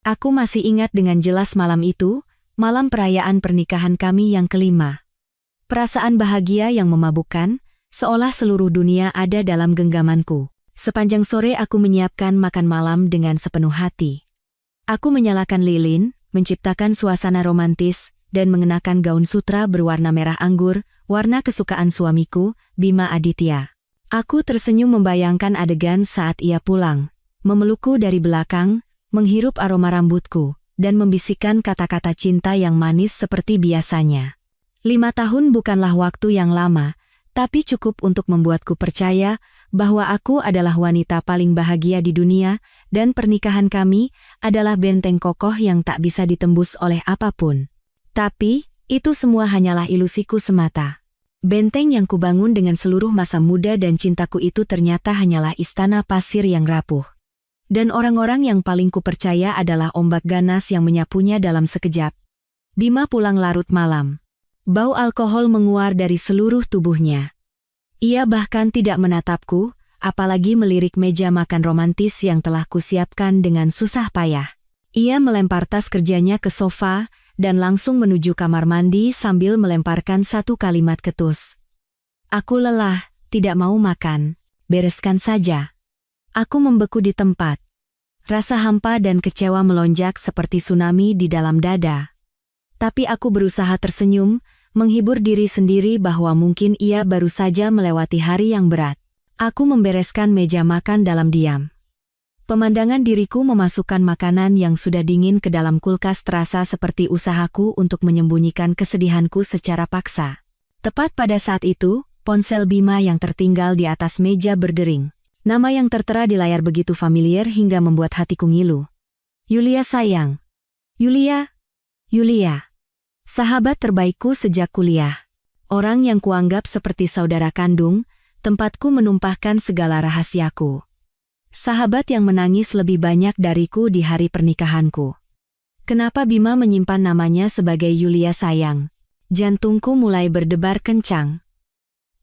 Aku masih ingat dengan jelas malam itu, malam perayaan pernikahan kami yang kelima. Perasaan bahagia yang memabukkan, seolah seluruh dunia ada dalam genggamanku. Sepanjang sore aku menyiapkan makan malam dengan sepenuh hati. Aku menyalakan lilin, menciptakan suasana romantis, dan mengenakan gaun sutra berwarna merah anggur, warna kesukaan suamiku, Bima Aditya. Aku tersenyum membayangkan adegan saat ia pulang, memelukku dari belakang, menghirup aroma rambutku, dan membisikkan kata-kata cinta yang manis seperti biasanya. 5 tahun bukanlah waktu yang lama, tapi cukup untuk membuatku percaya bahwa aku adalah wanita paling bahagia di dunia, dan pernikahan kami adalah benteng kokoh yang tak bisa ditembus oleh apapun. Tapi, itu semua hanyalah ilusiku semata. Benteng yang kubangun dengan seluruh masa muda dan cintaku itu ternyata hanyalah istana pasir yang rapuh. Dan orang-orang yang paling kupercaya adalah ombak ganas yang menyapunya dalam sekejap. Bima pulang larut malam. Bau alkohol menguar dari seluruh tubuhnya. Ia bahkan tidak menatapku, apalagi melirik meja makan romantis yang telah kusiapkan dengan susah payah. Ia melempar tas kerjanya ke sofa, dan langsung menuju kamar mandi sambil melemparkan satu kalimat ketus. Aku lelah, tidak mau makan, bereskan saja. Aku membeku di tempat. Rasa hampa dan kecewa melonjak seperti tsunami di dalam dada. Tapi aku berusaha tersenyum, menghibur diri sendiri bahwa mungkin ia baru saja melewati hari yang berat. Aku membereskan meja makan dalam diam. Pemandangan diriku memasukkan makanan yang sudah dingin ke dalam kulkas terasa seperti usahaku untuk menyembunyikan kesedihanku secara paksa. Tepat pada saat itu, ponsel Bima yang tertinggal di atas meja berdering. Nama yang tertera di layar begitu familiar hingga membuat hatiku ngilu. Yulia sayang. Yulia. Yulia. Sahabat terbaikku sejak kuliah. Orang yang kuanggap seperti saudara kandung, tempatku menumpahkan segala rahasiaku. Sahabat yang menangis lebih banyak dariku di hari pernikahanku. Kenapa Bima menyimpan namanya sebagai Yulia sayang? Jantungku mulai berdebar kencang.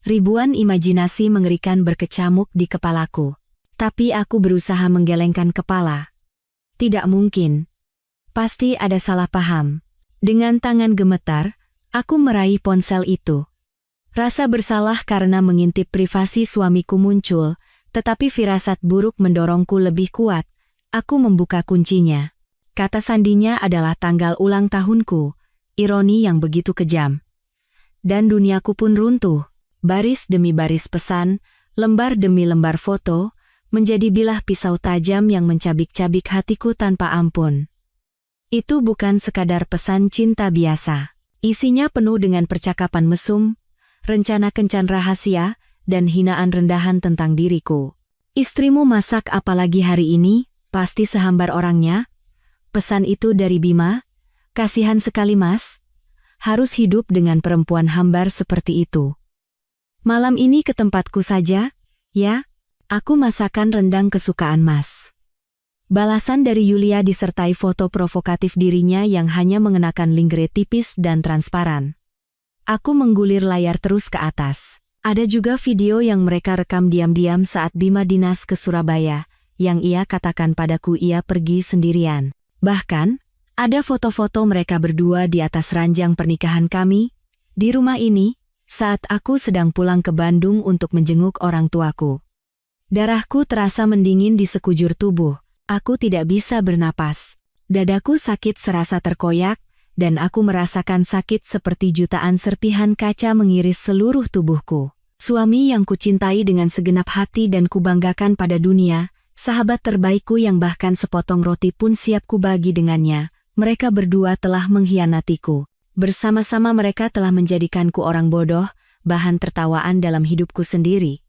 Ribuan imajinasi mengerikan berkecamuk di kepalaku. Tapi aku berusaha menggelengkan kepala. Tidak mungkin. Pasti ada salah paham. Dengan tangan gemetar, aku meraih ponsel itu. Rasa bersalah karena mengintip privasi suamiku muncul, tetapi firasat buruk mendorongku lebih kuat. Aku membuka kuncinya. Kata sandinya adalah tanggal ulang tahunku, ironi yang begitu kejam. Dan duniaku pun runtuh. Baris demi baris pesan, lembar demi lembar foto, menjadi bilah pisau tajam yang mencabik-cabik hatiku tanpa ampun. Itu bukan sekadar pesan cinta biasa. Isinya penuh dengan percakapan mesum, rencana kencan rahasia, dan hinaan rendahan tentang diriku. Istrimu masak apalagi hari ini, pasti sehambar orangnya. Pesan itu dari Bima, kasihan sekali mas. Harus hidup dengan perempuan hambar seperti itu. Malam ini ke tempatku saja, ya, aku masakan rendang kesukaan mas. Balasan dari Yulia disertai foto provokatif dirinya yang hanya mengenakan lingerie tipis dan transparan. Aku menggulir layar terus ke atas. Ada juga video yang mereka rekam diam-diam saat Bima dinas ke Surabaya, yang ia katakan padaku ia pergi sendirian. Bahkan, ada foto-foto mereka berdua di atas ranjang pernikahan kami, di rumah ini, saat aku sedang pulang ke Bandung untuk menjenguk orang tuaku. Darahku terasa mendingin di sekujur tubuh, aku tidak bisa bernapas. Dadaku sakit serasa terkoyak, dan aku merasakan sakit seperti jutaan serpihan kaca mengiris seluruh tubuhku. Suami yang kucintai dengan segenap hati dan kubanggakan pada dunia, sahabat terbaikku yang bahkan sepotong roti pun siap kubagi dengannya, mereka berdua telah mengkhianatiku. Bersama-sama mereka telah menjadikanku orang bodoh, bahan tertawaan dalam hidupku sendiri.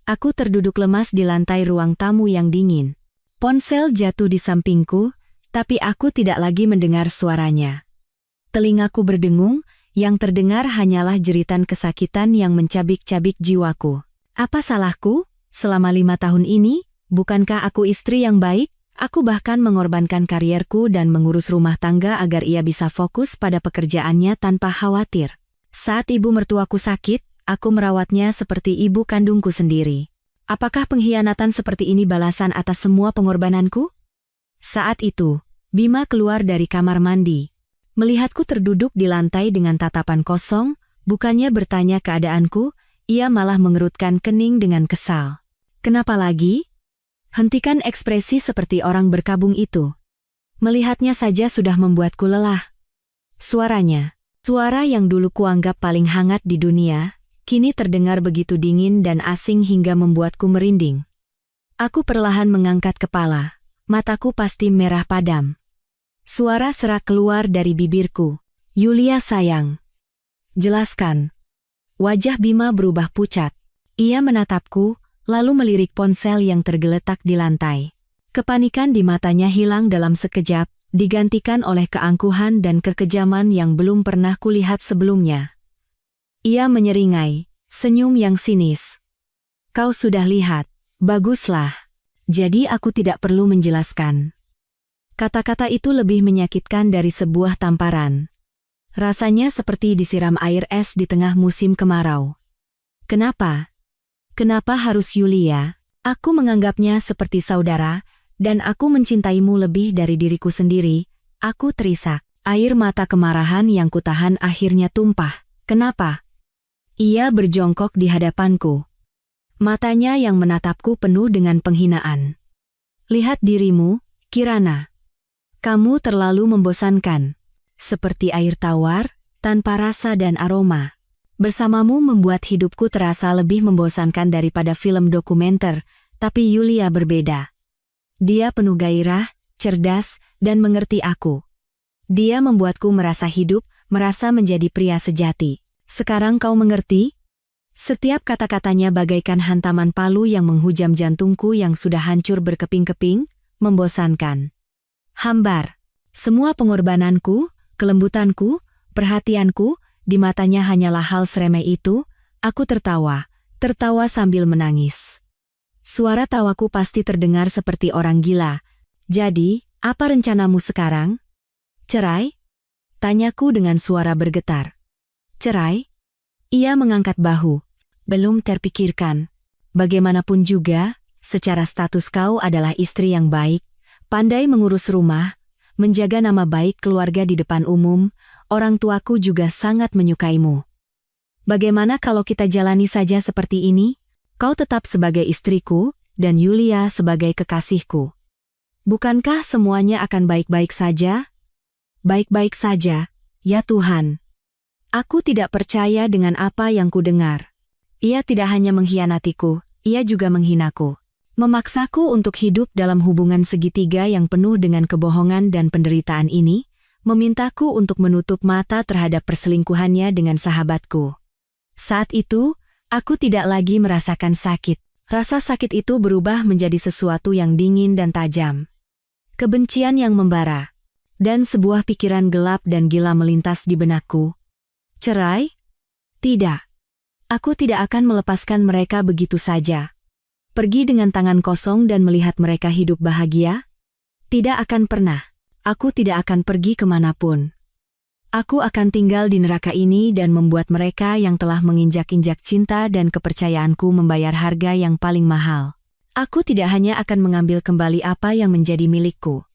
Aku terduduk lemas di lantai ruang tamu yang dingin. Ponsel jatuh di sampingku, tapi aku tidak lagi mendengar suaranya. Telingaku berdengung, yang terdengar hanyalah jeritan kesakitan yang mencabik-cabik jiwaku. Apa salahku? Selama 5 tahun ini, bukankah aku istri yang baik? Aku bahkan mengorbankan karierku dan mengurus rumah tangga agar ia bisa fokus pada pekerjaannya tanpa khawatir. Saat ibu mertuaku sakit, aku merawatnya seperti ibu kandungku sendiri. Apakah pengkhianatan seperti ini balasan atas semua pengorbananku? Saat itu, Bima keluar dari kamar mandi. Melihatku terduduk di lantai dengan tatapan kosong, bukannya bertanya keadaanku, ia malah mengerutkan kening dengan kesal. Kenapa lagi? Hentikan ekspresi seperti orang berkabung itu. Melihatnya saja sudah membuatku lelah. Suaranya, suara yang dulu kuanggap paling hangat di dunia, kini terdengar begitu dingin dan asing hingga membuatku merinding. Aku perlahan mengangkat kepala, mataku pasti merah padam. Suara serak keluar dari bibirku. Yulia sayang. Jelaskan. Wajah Bima berubah pucat. Ia menatapku, lalu melirik ponsel yang tergeletak di lantai. Kepanikan di matanya hilang dalam sekejap, digantikan oleh keangkuhan dan kekejaman yang belum pernah kulihat sebelumnya. Ia menyeringai, senyum yang sinis. Kau sudah lihat, baguslah. Jadi aku tidak perlu menjelaskan. Kata-kata itu lebih menyakitkan dari sebuah tamparan. Rasanya seperti disiram air es di tengah musim kemarau. Kenapa? Kenapa harus Yulia? Aku menganggapnya seperti saudara, dan aku mencintaimu lebih dari diriku sendiri. Aku terisak. Air mata kemarahan yang kutahan akhirnya tumpah. Kenapa? Ia berjongkok di hadapanku. Matanya yang menatapku penuh dengan penghinaan. Lihat dirimu, Kirana. Kamu terlalu membosankan. Seperti air tawar, tanpa rasa dan aroma. Bersamamu membuat hidupku terasa lebih membosankan daripada film dokumenter, tapi Yulia berbeda. Dia penuh gairah, cerdas, dan mengerti aku. Dia membuatku merasa hidup, merasa menjadi pria sejati. Sekarang kau mengerti? Setiap kata-katanya bagaikan hantaman palu yang menghujam jantungku yang sudah hancur berkeping-keping, membosankan. Hambar. Semua pengorbananku, kelembutanku, perhatianku, di matanya hanyalah hal seremeh itu. Aku tertawa sambil menangis. Suara tawaku pasti terdengar seperti orang gila. Jadi, apa rencanamu sekarang? Cerai? Tanyaku dengan suara bergetar. Cerai? Ia mengangkat bahu. Belum terpikirkan. Bagaimanapun juga, secara status kau adalah istri yang baik, pandai mengurus rumah, menjaga nama baik keluarga di depan umum, orang tuaku juga sangat menyukaimu. Bagaimana kalau kita jalani saja seperti ini? Kau tetap sebagai istriku, dan Yulia sebagai kekasihku. Bukankah semuanya akan baik-baik saja? Baik-baik saja, ya Tuhan. Aku tidak percaya dengan apa yang kudengar. Ia tidak hanya mengkhianatiku, ia juga menghinaku. Memaksaku untuk hidup dalam hubungan segitiga yang penuh dengan kebohongan dan penderitaan ini, memintaku untuk menutup mata terhadap perselingkuhannya dengan sahabatku. Saat itu, aku tidak lagi merasakan sakit. Rasa sakit itu berubah menjadi sesuatu yang dingin dan tajam. Kebencian yang membara. Dan sebuah pikiran gelap dan gila melintas di benakku. Cerai? Tidak. Aku tidak akan melepaskan mereka begitu saja. Pergi dengan tangan kosong dan melihat mereka hidup bahagia? Tidak akan pernah. Aku tidak akan pergi kemanapun. Aku akan tinggal di neraka ini dan membuat mereka yang telah menginjak-injak cinta dan kepercayaanku membayar harga yang paling mahal. Aku tidak hanya akan mengambil kembali apa yang menjadi milikku.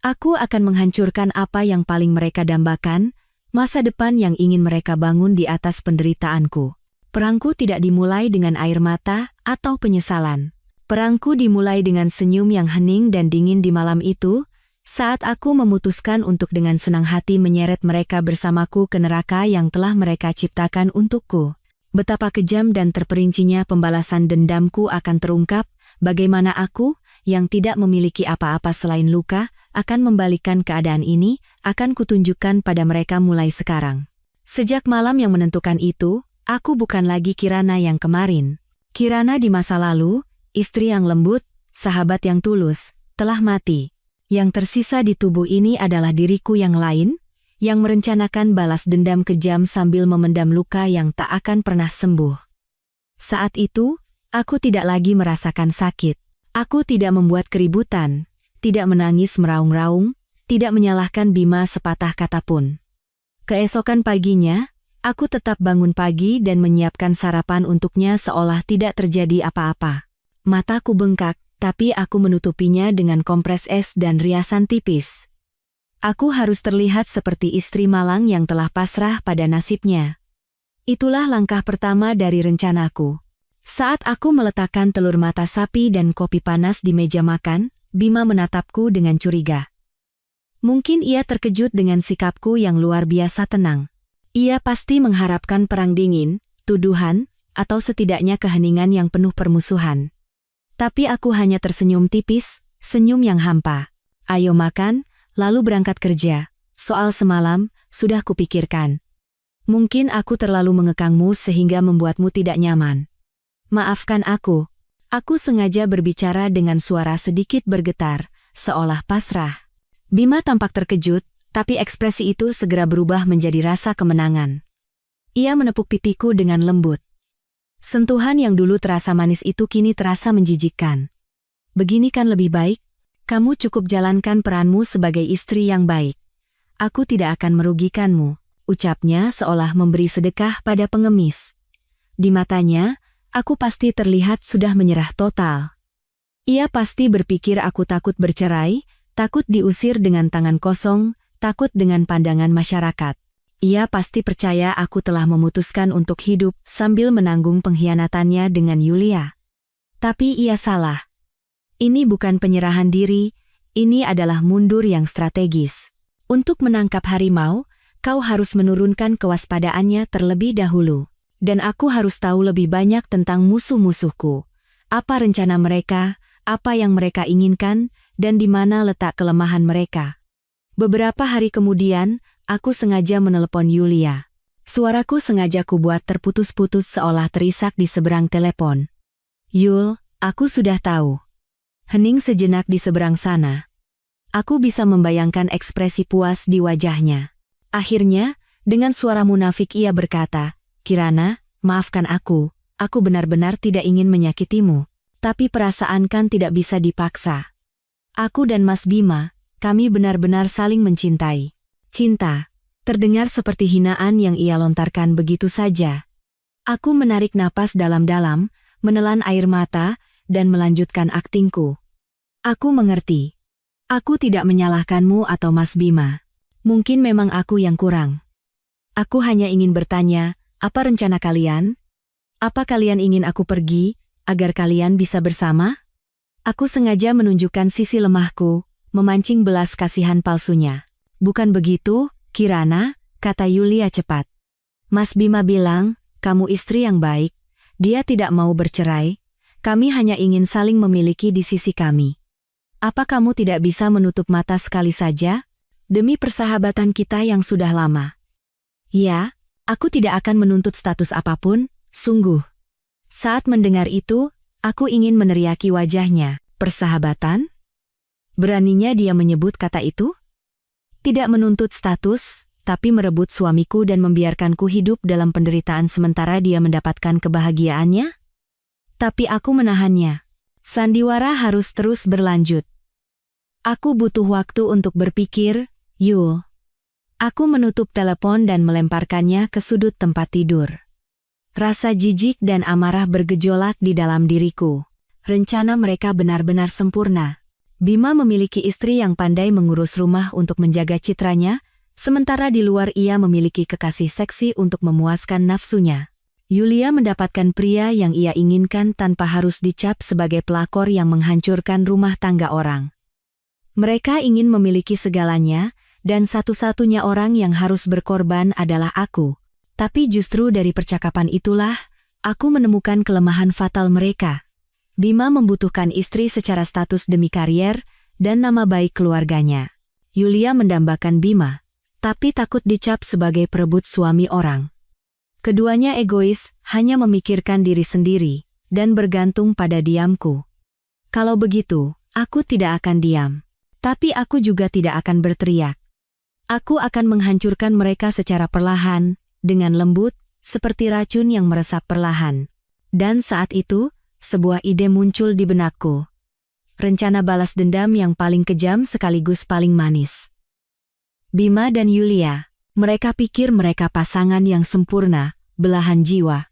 Aku akan menghancurkan apa yang paling mereka dambakan, masa depan yang ingin mereka bangun di atas penderitaanku. Perangku tidak dimulai dengan air mata atau penyesalan. Perangku dimulai dengan senyum yang hening dan dingin di malam itu, saat aku memutuskan untuk dengan senang hati menyeret mereka bersamaku ke neraka yang telah mereka ciptakan untukku. Betapa kejam dan terperincinya pembalasan dendamku akan terungkap, bagaimana aku, yang tidak memiliki apa-apa selain luka, akan membalikkan keadaan ini, akan kutunjukkan pada mereka mulai sekarang. Sejak malam yang menentukan itu, aku bukan lagi Kirana yang kemarin. Kirana di masa lalu, istri yang lembut, sahabat yang tulus, telah mati. Yang tersisa di tubuh ini adalah diriku yang lain, yang merencanakan balas dendam kejam sambil memendam luka yang tak akan pernah sembuh. Saat itu, aku tidak lagi merasakan sakit. Aku tidak membuat keributan, tidak menangis meraung-raung, tidak menyalahkan Bima sepatah kata pun. Keesokan paginya, aku tetap bangun pagi dan menyiapkan sarapan untuknya seolah tidak terjadi apa-apa. Mataku bengkak, tapi aku menutupinya dengan kompres es dan riasan tipis. Aku harus terlihat seperti istri malang yang telah pasrah pada nasibnya. Itulah langkah pertama dari rencanaku. Saat aku meletakkan telur mata sapi dan kopi panas di meja makan, Bima menatapku dengan curiga. Mungkin ia terkejut dengan sikapku yang luar biasa tenang. Ia pasti mengharapkan perang dingin, tuduhan, atau setidaknya keheningan yang penuh permusuhan. Tapi aku hanya tersenyum tipis, senyum yang hampa. Ayo makan, lalu berangkat kerja. Soal semalam, sudah kupikirkan. Mungkin aku terlalu mengekangmu sehingga membuatmu tidak nyaman. Maafkan aku. Aku sengaja berbicara dengan suara sedikit bergetar, seolah pasrah. Bima tampak terkejut, tapi ekspresi itu segera berubah menjadi rasa kemenangan. Ia menepuk pipiku dengan lembut. Sentuhan yang dulu terasa manis itu kini terasa menjijikkan. Begini kan lebih baik? Kamu cukup jalankan peranmu sebagai istri yang baik. Aku tidak akan merugikanmu, ucapnya seolah memberi sedekah pada pengemis. Di matanya, aku pasti terlihat sudah menyerah total. Ia pasti berpikir aku takut bercerai, takut diusir dengan tangan kosong, takut dengan pandangan masyarakat. Ia pasti percaya aku telah memutuskan untuk hidup sambil menanggung pengkhianatannya dengan Yulia. Tapi ia salah. Ini bukan penyerahan diri, ini adalah mundur yang strategis. Untuk menangkap harimau, kau harus menurunkan kewaspadaannya terlebih dahulu. Dan aku harus tahu lebih banyak tentang musuh-musuhku. Apa rencana mereka, apa yang mereka inginkan, dan di mana letak kelemahan mereka. Beberapa hari kemudian, aku sengaja menelepon Yulia. Suaraku sengaja kubuat terputus-putus seolah terisak di seberang telepon. Yul, aku sudah tahu. Hening sejenak di seberang sana. Aku bisa membayangkan ekspresi puas di wajahnya. Akhirnya, dengan suara munafik ia berkata, Kirana, maafkan aku benar-benar tidak ingin menyakitimu. Tapi perasaan kan tidak bisa dipaksa. Aku dan Mas Bima, kami benar-benar saling mencintai. Cinta, terdengar seperti hinaan yang ia lontarkan begitu saja. Aku menarik napas dalam-dalam, menelan air mata, dan melanjutkan aktingku. Aku mengerti. Aku tidak menyalahkanmu atau Mas Bima. Mungkin memang aku yang kurang. Aku hanya ingin bertanya, apa rencana kalian? Apa kalian ingin aku pergi, agar kalian bisa bersama? Aku sengaja menunjukkan sisi lemahku, memancing belas kasihan palsunya. Bukan begitu, Kirana, kata Yulia cepat. Mas Bima bilang, kamu istri yang baik, dia tidak mau bercerai, kami hanya ingin saling memiliki di sisi kami. Apa kamu tidak bisa menutup mata sekali saja? Demi persahabatan kita yang sudah lama. Ya, aku tidak akan menuntut status apapun, sungguh. Saat mendengar itu, aku ingin meneriaki wajahnya. Persahabatan? Beraninya dia menyebut kata itu? Tidak menuntut status, tapi merebut suamiku dan membiarkanku hidup dalam penderitaan sementara dia mendapatkan kebahagiaannya? Tapi aku menahannya. Sandiwara harus terus berlanjut. Aku butuh waktu untuk berpikir, Yul. Aku menutup telepon dan melemparkannya ke sudut tempat tidur. Rasa jijik dan amarah bergejolak di dalam diriku. Rencana mereka benar-benar sempurna. Bima memiliki istri yang pandai mengurus rumah untuk menjaga citranya, sementara di luar ia memiliki kekasih seksi untuk memuaskan nafsunya. Yulia mendapatkan pria yang ia inginkan tanpa harus dicap sebagai pelakor yang menghancurkan rumah tangga orang. Mereka ingin memiliki segalanya, dan satu-satunya orang yang harus berkorban adalah aku. Tapi justru dari percakapan itulah, aku menemukan kelemahan fatal mereka. Bima membutuhkan istri secara status demi karier, dan nama baik keluarganya. Yulia mendambakan Bima, tapi takut dicap sebagai perebut suami orang. Keduanya egois, hanya memikirkan diri sendiri, dan bergantung pada diamku. Kalau begitu, aku tidak akan diam. Tapi aku juga tidak akan berteriak. Aku akan menghancurkan mereka secara perlahan, dengan lembut, seperti racun yang meresap perlahan. Dan saat itu, sebuah ide muncul di benakku. Rencana balas dendam yang paling kejam sekaligus paling manis. Bima dan Yulia, mereka pikir mereka pasangan yang sempurna, belahan jiwa.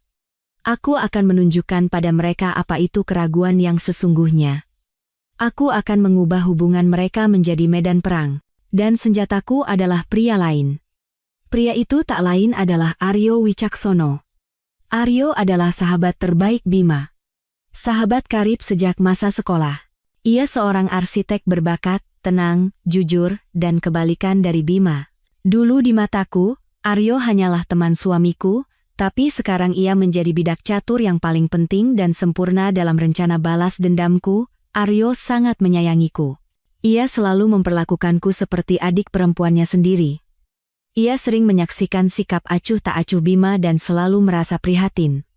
Aku akan menunjukkan pada mereka apa itu keraguan yang sesungguhnya. Aku akan mengubah hubungan mereka menjadi medan perang. Dan senjataku adalah pria lain. Pria itu tak lain adalah Aryo Wicaksono. Aryo adalah sahabat terbaik Bima. Sahabat karib sejak masa sekolah. Ia seorang arsitek berbakat, tenang, jujur, dan kebalikan dari Bima. Dulu di mataku, Aryo hanyalah teman suamiku, tapi sekarang ia menjadi bidak catur yang paling penting dan sempurna dalam rencana balas dendamku. Aryo sangat menyayangiku. Ia selalu memperlakukanku seperti adik perempuannya sendiri. Ia sering menyaksikan sikap acuh tak acuh Bima dan selalu merasa prihatin.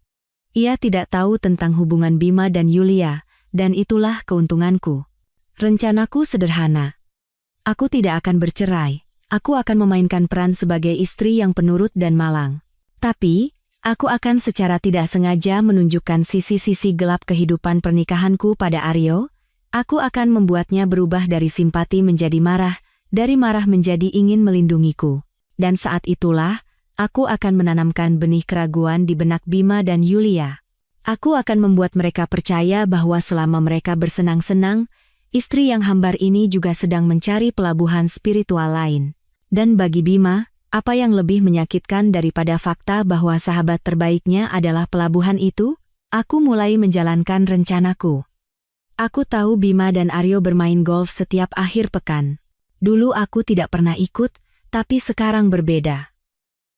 Ia tidak tahu tentang hubungan Bima dan Yulia, dan itulah keuntunganku. Rencanaku sederhana. Aku tidak akan bercerai. Aku akan memainkan peran sebagai istri yang penurut dan malang. Tapi, aku akan secara tidak sengaja menunjukkan sisi-sisi gelap kehidupan pernikahanku pada Aryo. Aku akan membuatnya berubah dari simpati menjadi marah, dari marah menjadi ingin melindungiku. Dan saat itulah, aku akan menanamkan benih keraguan di benak Bima dan Yulia. Aku akan membuat mereka percaya bahwa selama mereka bersenang-senang, istri yang hambar ini juga sedang mencari pelabuhan spiritual lain. Dan bagi Bima, apa yang lebih menyakitkan daripada fakta bahwa sahabat terbaiknya adalah pelabuhan itu? Aku mulai menjalankan rencanaku. Aku tahu Bima dan Aryo bermain golf setiap akhir pekan. Dulu aku tidak pernah ikut, tapi sekarang berbeda.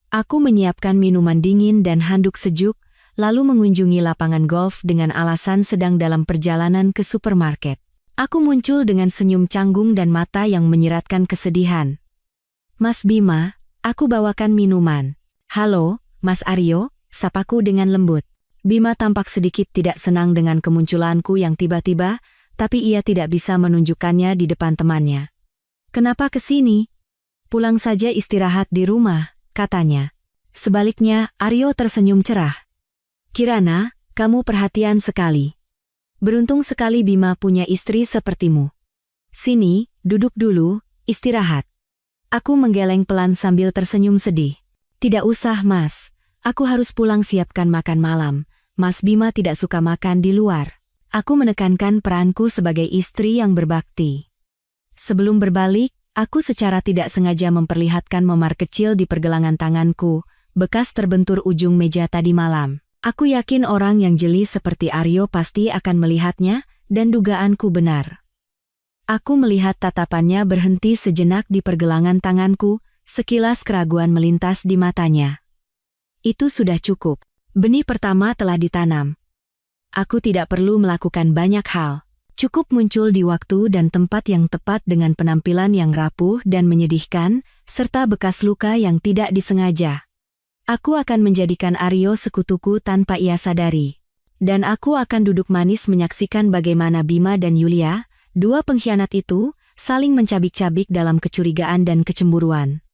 Aku menyiapkan minuman dingin dan handuk sejuk, lalu mengunjungi lapangan golf dengan alasan sedang dalam perjalanan ke supermarket. Aku muncul dengan senyum canggung dan mata yang menyiratkan kesedihan. Mas Bima, aku bawakan minuman. Halo, Mas Aryo, sapaku dengan lembut. Bima tampak sedikit tidak senang dengan kemunculanku yang tiba-tiba, tapi ia tidak bisa menunjukkannya di depan temannya. Kenapa kesini? Pulang saja istirahat di rumah, katanya. Sebaliknya, Aryo tersenyum cerah. Kirana, kamu perhatian sekali. Beruntung sekali Bima punya istri sepertimu. Sini, duduk dulu, istirahat. Aku menggeleng pelan sambil tersenyum sedih. Tidak usah, Mas. Aku harus pulang siapkan makan malam. Mas Bima tidak suka makan di luar. Aku menekankan peranku sebagai istri yang berbakti. Sebelum berbalik, aku secara tidak sengaja memperlihatkan memar kecil di pergelangan tanganku, bekas terbentur ujung meja tadi malam. Aku yakin orang yang jeli seperti Aryo pasti akan melihatnya, dan dugaanku benar. Aku melihat tatapannya berhenti sejenak di pergelangan tanganku, sekilas keraguan melintas di matanya. Itu sudah cukup. Benih pertama telah ditanam. Aku tidak perlu melakukan banyak hal. Cukup muncul di waktu dan tempat yang tepat dengan penampilan yang rapuh dan menyedihkan, serta bekas luka yang tidak disengaja. Aku akan menjadikan Aryo sekutuku tanpa ia sadari. Dan aku akan duduk manis menyaksikan bagaimana Bima dan Yulia, dua pengkhianat itu, saling mencabik-cabik dalam kecurigaan dan kecemburuan.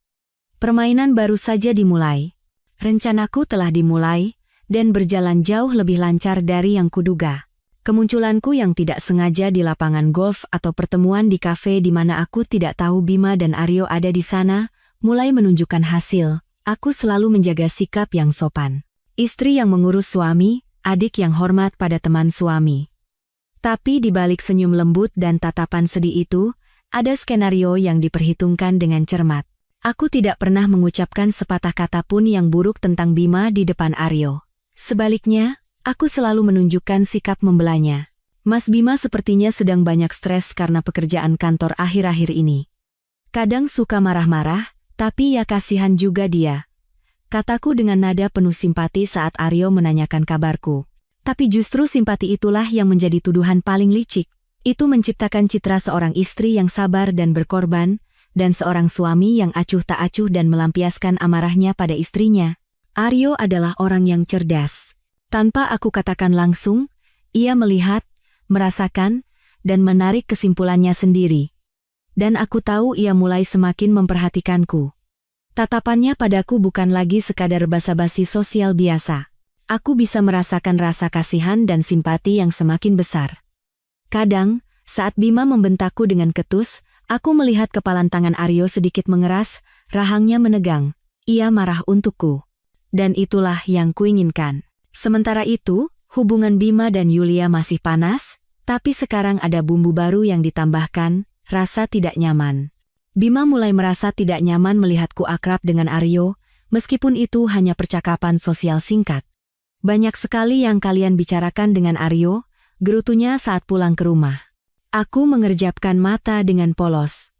Permainan baru saja dimulai. Rencanaku telah dimulai, dan berjalan jauh lebih lancar dari yang kuduga. Kemunculanku yang tidak sengaja di lapangan golf atau pertemuan di kafe di mana aku tidak tahu Bima dan Aryo ada di sana, mulai menunjukkan hasil. Aku selalu menjaga sikap yang sopan. Istri yang mengurus suami, adik yang hormat pada teman suami. Tapi di balik senyum lembut dan tatapan sedih itu, ada skenario yang diperhitungkan dengan cermat. Aku tidak pernah mengucapkan sepatah kata pun yang buruk tentang Bima di depan Aryo. Sebaliknya, aku selalu menunjukkan sikap membelanya. Mas Bima sepertinya sedang banyak stres karena pekerjaan kantor akhir-akhir ini. Kadang suka marah-marah, tapi ya kasihan juga dia. Kataku dengan nada penuh simpati saat Aryo menanyakan kabarku. Tapi justru simpati itulah yang menjadi tuduhan paling licik. Itu menciptakan citra seorang istri yang sabar dan berkorban, dan seorang suami yang acuh tak acuh dan melampiaskan amarahnya pada istrinya. Aryo adalah orang yang cerdas. Tanpa aku katakan langsung, ia melihat, merasakan, dan menarik kesimpulannya sendiri. Dan aku tahu ia mulai semakin memperhatikanku. Tatapannya padaku bukan lagi sekadar basa-basi sosial biasa. Aku bisa merasakan rasa kasihan dan simpati yang semakin besar. Kadang, saat Bima membentakku dengan ketus, aku melihat kepalan tangan Aryo sedikit mengeras, rahangnya menegang. Ia marah untukku. Dan itulah yang kuinginkan. Sementara itu, hubungan Bima dan Yulia masih panas, tapi sekarang ada bumbu baru yang ditambahkan, rasa tidak nyaman. Bima mulai merasa tidak nyaman melihatku akrab dengan Aryo, meskipun itu hanya percakapan sosial singkat. Banyak sekali yang kalian bicarakan dengan Aryo, gerutunya saat pulang ke rumah. Aku mengerjapkan mata dengan polos.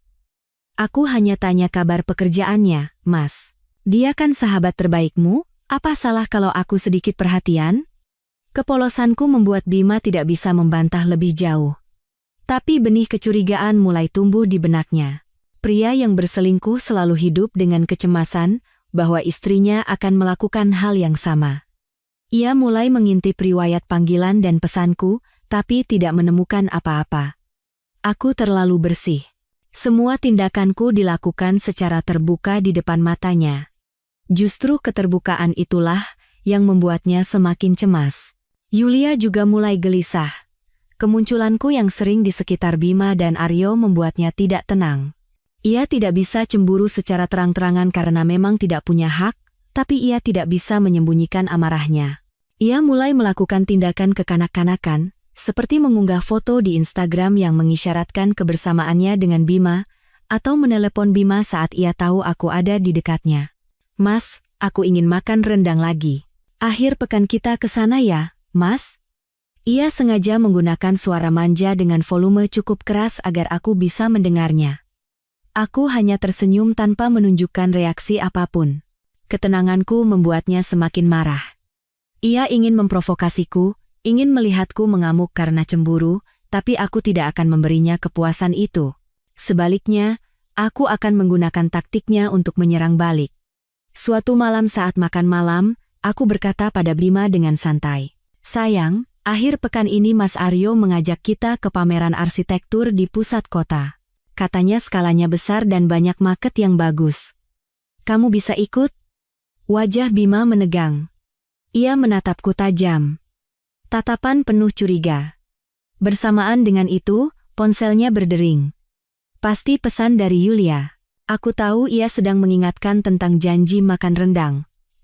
Aku hanya tanya kabar pekerjaannya, Mas. Dia kan sahabat terbaikmu, apa salah kalau aku sedikit perhatian? Kepolosanku membuat Bima tidak bisa membantah lebih jauh. Tapi benih kecurigaan mulai tumbuh di benaknya. Pria yang berselingkuh selalu hidup dengan kecemasan bahwa istrinya akan melakukan hal yang sama. Ia mulai mengintip riwayat panggilan dan pesanku, tapi tidak menemukan apa-apa. Aku terlalu bersih. Semua tindakanku dilakukan secara terbuka di depan matanya. Justru keterbukaan itulah yang membuatnya semakin cemas. Yulia juga mulai gelisah. Kemunculanku yang sering di sekitar Bima dan Aryo membuatnya tidak tenang. Ia tidak bisa cemburu secara terang-terangan karena memang tidak punya hak, tapi ia tidak bisa menyembunyikan amarahnya. Ia mulai melakukan tindakan kekanak-kanakan, seperti mengunggah foto di Instagram yang mengisyaratkan kebersamaannya dengan Bima, atau menelepon Bima saat ia tahu aku ada di dekatnya. Mas, aku ingin makan rendang lagi. Akhir pekan kita ke sana ya, Mas? Ia sengaja menggunakan suara manja dengan volume cukup keras agar aku bisa mendengarnya. Aku hanya tersenyum tanpa menunjukkan reaksi apapun. Ketenanganku membuatnya semakin marah. Ia ingin memprovokasiku, ingin melihatku mengamuk karena cemburu, tapi aku tidak akan memberinya kepuasan itu. Sebaliknya, aku akan menggunakan taktiknya untuk menyerang balik. Suatu malam saat makan malam, aku berkata pada Bima dengan santai, "Sayang, akhir pekan ini Mas Aryo mengajak kita ke pameran arsitektur di pusat kota. Katanya skalanya besar dan banyak market yang bagus. Kamu bisa ikut?" Wajah Bima menegang. Ia menatapku tajam. Tatapan penuh curiga. Bersamaan dengan itu, ponselnya berdering. Pasti pesan dari Yulia. Aku tahu ia sedang mengingatkan tentang janji makan rendang.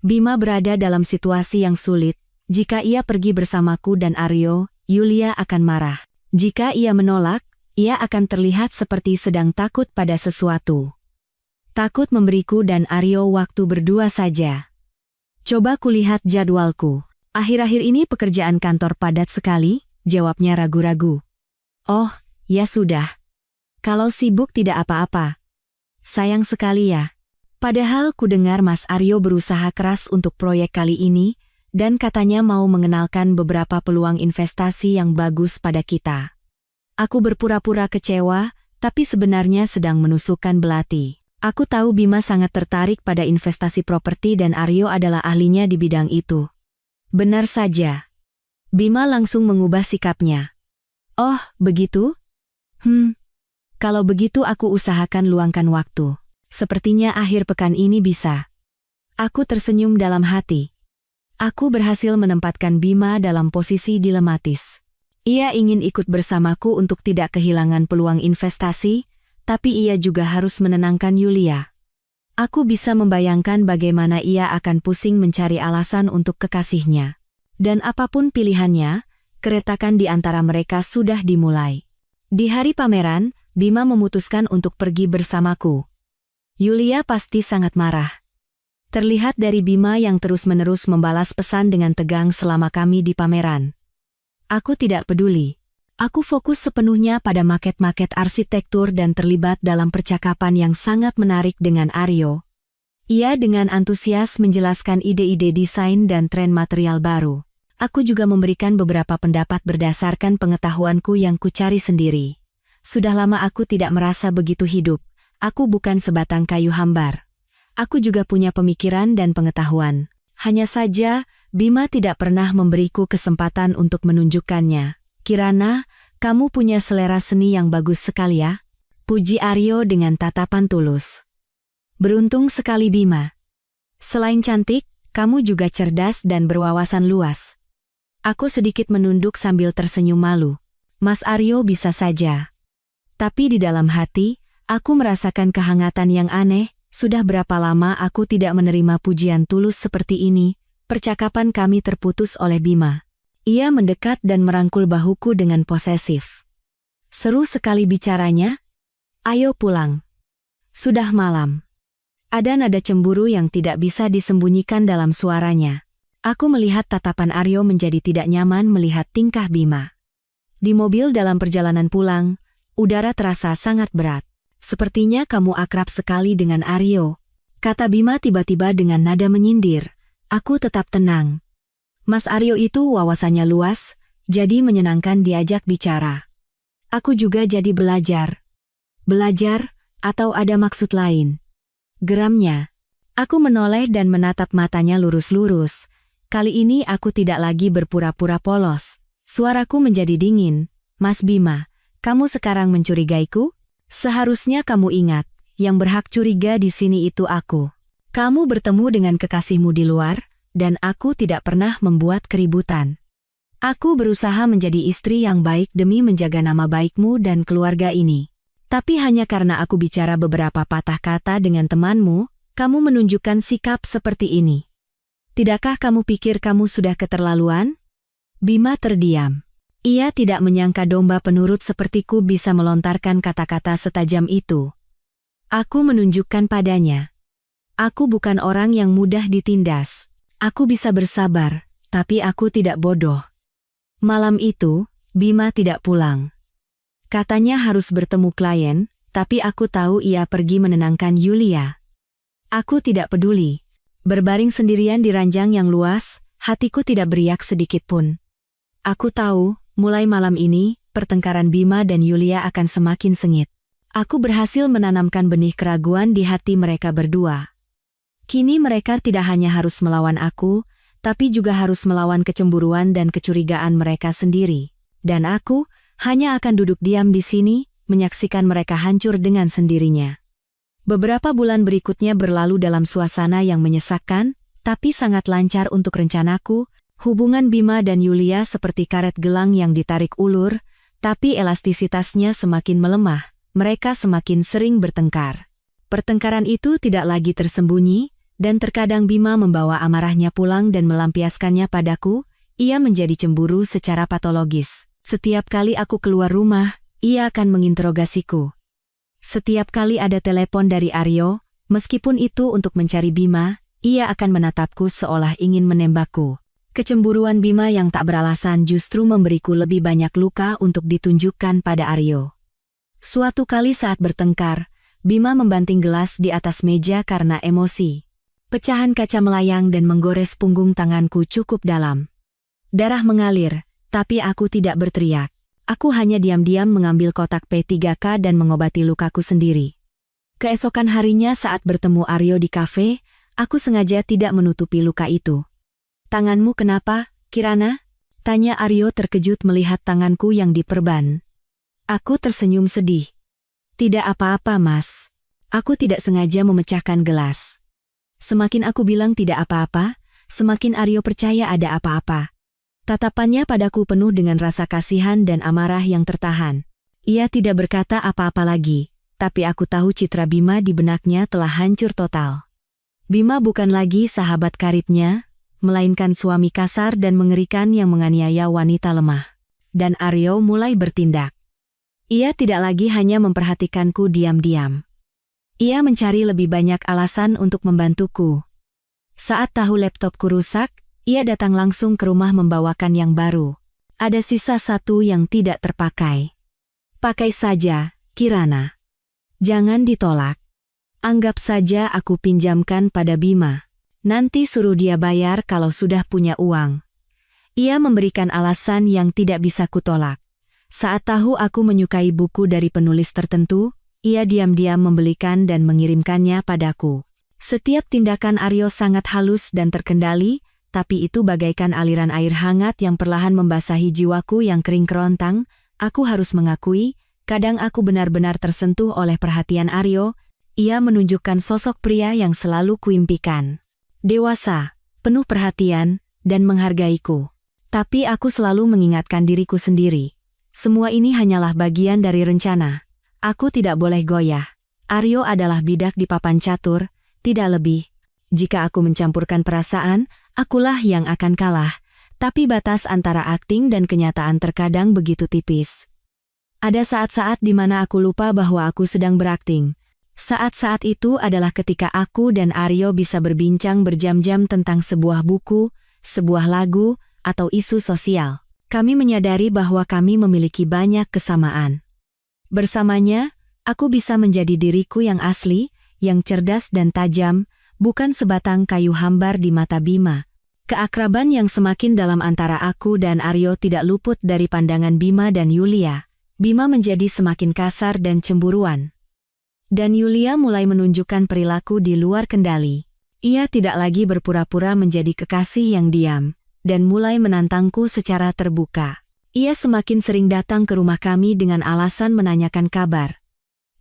Bima berada dalam situasi yang sulit. Jika ia pergi bersamaku dan Aryo, Yulia akan marah. Jika ia menolak, ia akan terlihat seperti sedang takut pada sesuatu. Takut memberiku dan Aryo waktu berdua saja. Coba kulihat jadwalku. Akhir-akhir ini pekerjaan kantor padat sekali, jawabnya ragu-ragu. Oh, ya sudah. Kalau sibuk tidak apa-apa. Sayang sekali ya. Padahal ku dengar Mas Aryo berusaha keras untuk proyek kali ini, dan katanya mau mengenalkan beberapa peluang investasi yang bagus pada kita. Aku berpura-pura kecewa, tapi sebenarnya sedang menusukkan belati. Aku tahu Bima sangat tertarik pada investasi properti dan Aryo adalah ahlinya di bidang itu. Benar saja. Bima langsung mengubah sikapnya. Oh, begitu? Kalau begitu aku usahakan luangkan waktu. Sepertinya akhir pekan ini bisa. Aku tersenyum dalam hati. Aku berhasil menempatkan Bima dalam posisi dilematis. Ia ingin ikut bersamaku untuk tidak kehilangan peluang investasi, tapi ia juga harus menenangkan Yulia. Aku bisa membayangkan bagaimana ia akan pusing mencari alasan untuk kekasihnya. Dan apapun pilihannya, keretakan di antara mereka sudah dimulai. Di hari pameran, Bima memutuskan untuk pergi bersamaku. Yulia pasti sangat marah. Terlihat dari Bima yang terus-menerus membalas pesan dengan tegang selama kami di pameran. Aku tidak peduli. Aku fokus sepenuhnya pada maket-maket arsitektur dan terlibat dalam percakapan yang sangat menarik dengan Aryo. Ia dengan antusias menjelaskan ide-ide desain dan tren material baru. Aku juga memberikan beberapa pendapat berdasarkan pengetahuanku yang kucari sendiri. Sudah lama aku tidak merasa begitu hidup. Aku bukan sebatang kayu hambar. Aku juga punya pemikiran dan pengetahuan. Hanya saja, Bima tidak pernah memberiku kesempatan untuk menunjukkannya. Kirana, kamu punya selera seni yang bagus sekali ya. Puji Aryo dengan tatapan tulus. Beruntung sekali Bima. Selain cantik, kamu juga cerdas dan berwawasan luas. Aku sedikit menunduk sambil tersenyum malu. Mas Aryo bisa saja. Tapi di dalam hati, aku merasakan kehangatan yang aneh. Sudah berapa lama aku tidak menerima pujian tulus seperti ini. Percakapan kami terputus oleh Bima. Ia mendekat dan merangkul bahuku dengan posesif. Seru sekali bicaranya. Ayo pulang. sudah malam. Ada nada cemburu yang tidak bisa disembunyikan dalam suaranya. Aku melihat tatapan Aryo menjadi tidak nyaman melihat tingkah Bima. Di mobil dalam perjalanan pulang, udara terasa sangat berat. Sepertinya kamu akrab sekali dengan Aryo, kata Bima tiba-tiba dengan nada menyindir. Aku tetap tenang. Mas Aryo itu wawasannya luas, jadi menyenangkan diajak bicara. Aku juga jadi belajar. Belajar, atau ada maksud lain? Geramnya. Aku menoleh dan menatap matanya lurus-lurus. Kali ini aku tidak lagi berpura-pura polos. Suaraku menjadi dingin. Mas Bima, kamu sekarang mencurigaiku? Seharusnya kamu ingat, yang berhak curiga di sini itu aku. Kamu bertemu dengan kekasihmu di luar, dan aku tidak pernah membuat keributan. Aku berusaha menjadi istri yang baik demi menjaga nama baikmu dan keluarga ini. Tapi hanya karena aku bicara beberapa patah kata dengan temanmu, kamu menunjukkan sikap seperti ini. Tidakkah kamu pikir kamu sudah keterlaluan? Bima terdiam. Ia tidak menyangka domba penurut sepertiku bisa melontarkan kata-kata setajam itu. Aku menunjukkan padanya. Aku bukan orang yang mudah ditindas. Aku bisa bersabar, tapi aku tidak bodoh. Malam itu, Bima tidak pulang. Katanya harus bertemu klien, tapi aku tahu ia pergi menenangkan Yulia. Aku tidak peduli. Berbaring sendirian di ranjang yang luas, hatiku tidak beriak sedikit pun. Aku tahu, mulai malam ini, pertengkaran Bima dan Yulia akan semakin sengit. Aku berhasil menanamkan benih keraguan di hati mereka berdua. Kini mereka tidak hanya harus melawan aku, tapi juga harus melawan kecemburuan dan kecurigaan mereka sendiri. Dan aku hanya akan duduk diam di sini, menyaksikan mereka hancur dengan sendirinya. Beberapa bulan berikutnya berlalu dalam suasana yang menyesakkan, tapi sangat lancar untuk rencanaku. Hubungan Bima dan Yulia seperti karet gelang yang ditarik ulur, tapi elastisitasnya semakin melemah, mereka semakin sering bertengkar. Pertengkaran itu tidak lagi tersembunyi, dan terkadang Bima membawa amarahnya pulang dan melampiaskannya padaku. Ia menjadi cemburu secara patologis. Setiap kali aku keluar rumah, ia akan menginterogasiku. Setiap kali ada telepon dari Aryo, meskipun itu untuk mencari Bima, ia akan menatapku seolah ingin menembakku. Kecemburuan Bima yang tak beralasan justru memberiku lebih banyak luka untuk ditunjukkan pada Aryo. Suatu kali saat bertengkar, Bima membanting gelas di atas meja karena emosi. Pecahan kaca melayang dan menggores punggung tanganku cukup dalam. Darah mengalir. Tapi aku tidak berteriak. Aku hanya diam-diam mengambil kotak P3K dan mengobati lukaku sendiri. Keesokan harinya saat bertemu Aryo di kafe, aku sengaja tidak menutupi luka itu. Tanganmu kenapa, Kirana? Tanya Aryo terkejut melihat tanganku yang diperban. Aku tersenyum sedih. Tidak apa-apa, Mas. Aku tidak sengaja memecahkan gelas. Semakin aku bilang tidak apa-apa, semakin Aryo percaya ada apa-apa. Tatapannya padaku penuh dengan rasa kasihan dan amarah yang tertahan. Ia tidak berkata apa-apa lagi, tapi aku tahu citra Bima di benaknya telah hancur total. Bima bukan lagi sahabat karibnya, melainkan suami kasar dan mengerikan yang menganiaya wanita lemah. Dan Aryo mulai bertindak. Ia tidak lagi hanya memperhatikanku diam-diam. Ia mencari lebih banyak alasan untuk membantuku. Saat tahu laptopku rusak, ia datang langsung ke rumah membawakan yang baru. Ada sisa satu yang tidak terpakai. Pakai saja, Kirana. Jangan ditolak. Anggap saja aku pinjamkan pada Bima. Nanti suruh dia bayar kalau sudah punya uang. Ia memberikan alasan yang tidak bisa kutolak. Saat tahu aku menyukai buku dari penulis tertentu, ia diam-diam membelikan dan mengirimkannya padaku. Setiap tindakan Aryo sangat halus dan terkendali, tapi itu bagaikan aliran air hangat yang perlahan membasahi jiwaku yang kering kerontang. Aku harus mengakui, kadang aku benar-benar tersentuh oleh perhatian Aryo. Ia menunjukkan sosok pria yang selalu kuimpikan. Dewasa, penuh perhatian, dan menghargaiku. Tapi aku selalu mengingatkan diriku sendiri. Semua ini hanyalah bagian dari rencana. Aku tidak boleh goyah. Aryo adalah bidak di papan catur, tidak lebih. Jika aku mencampurkan perasaan, akulah yang akan kalah. Tapi batas antara akting dan kenyataan terkadang begitu tipis. Ada saat-saat di mana aku lupa bahwa aku sedang berakting. Saat-saat itu adalah ketika aku dan Aryo bisa berbincang berjam-jam tentang sebuah buku, sebuah lagu, atau isu sosial. Kami menyadari bahwa kami memiliki banyak kesamaan. Bersamanya, aku bisa menjadi diriku yang asli, yang cerdas dan tajam, bukan sebatang kayu hambar di mata Bima. Keakraban yang semakin dalam antara aku dan Aryo tidak luput dari pandangan Bima dan Yulia. Bima menjadi semakin kasar dan cemburuan. Dan Yulia mulai menunjukkan perilaku di luar kendali. Ia tidak lagi berpura-pura menjadi kekasih yang diam, dan mulai menantangku secara terbuka. Ia semakin sering datang ke rumah kami dengan alasan menanyakan kabar.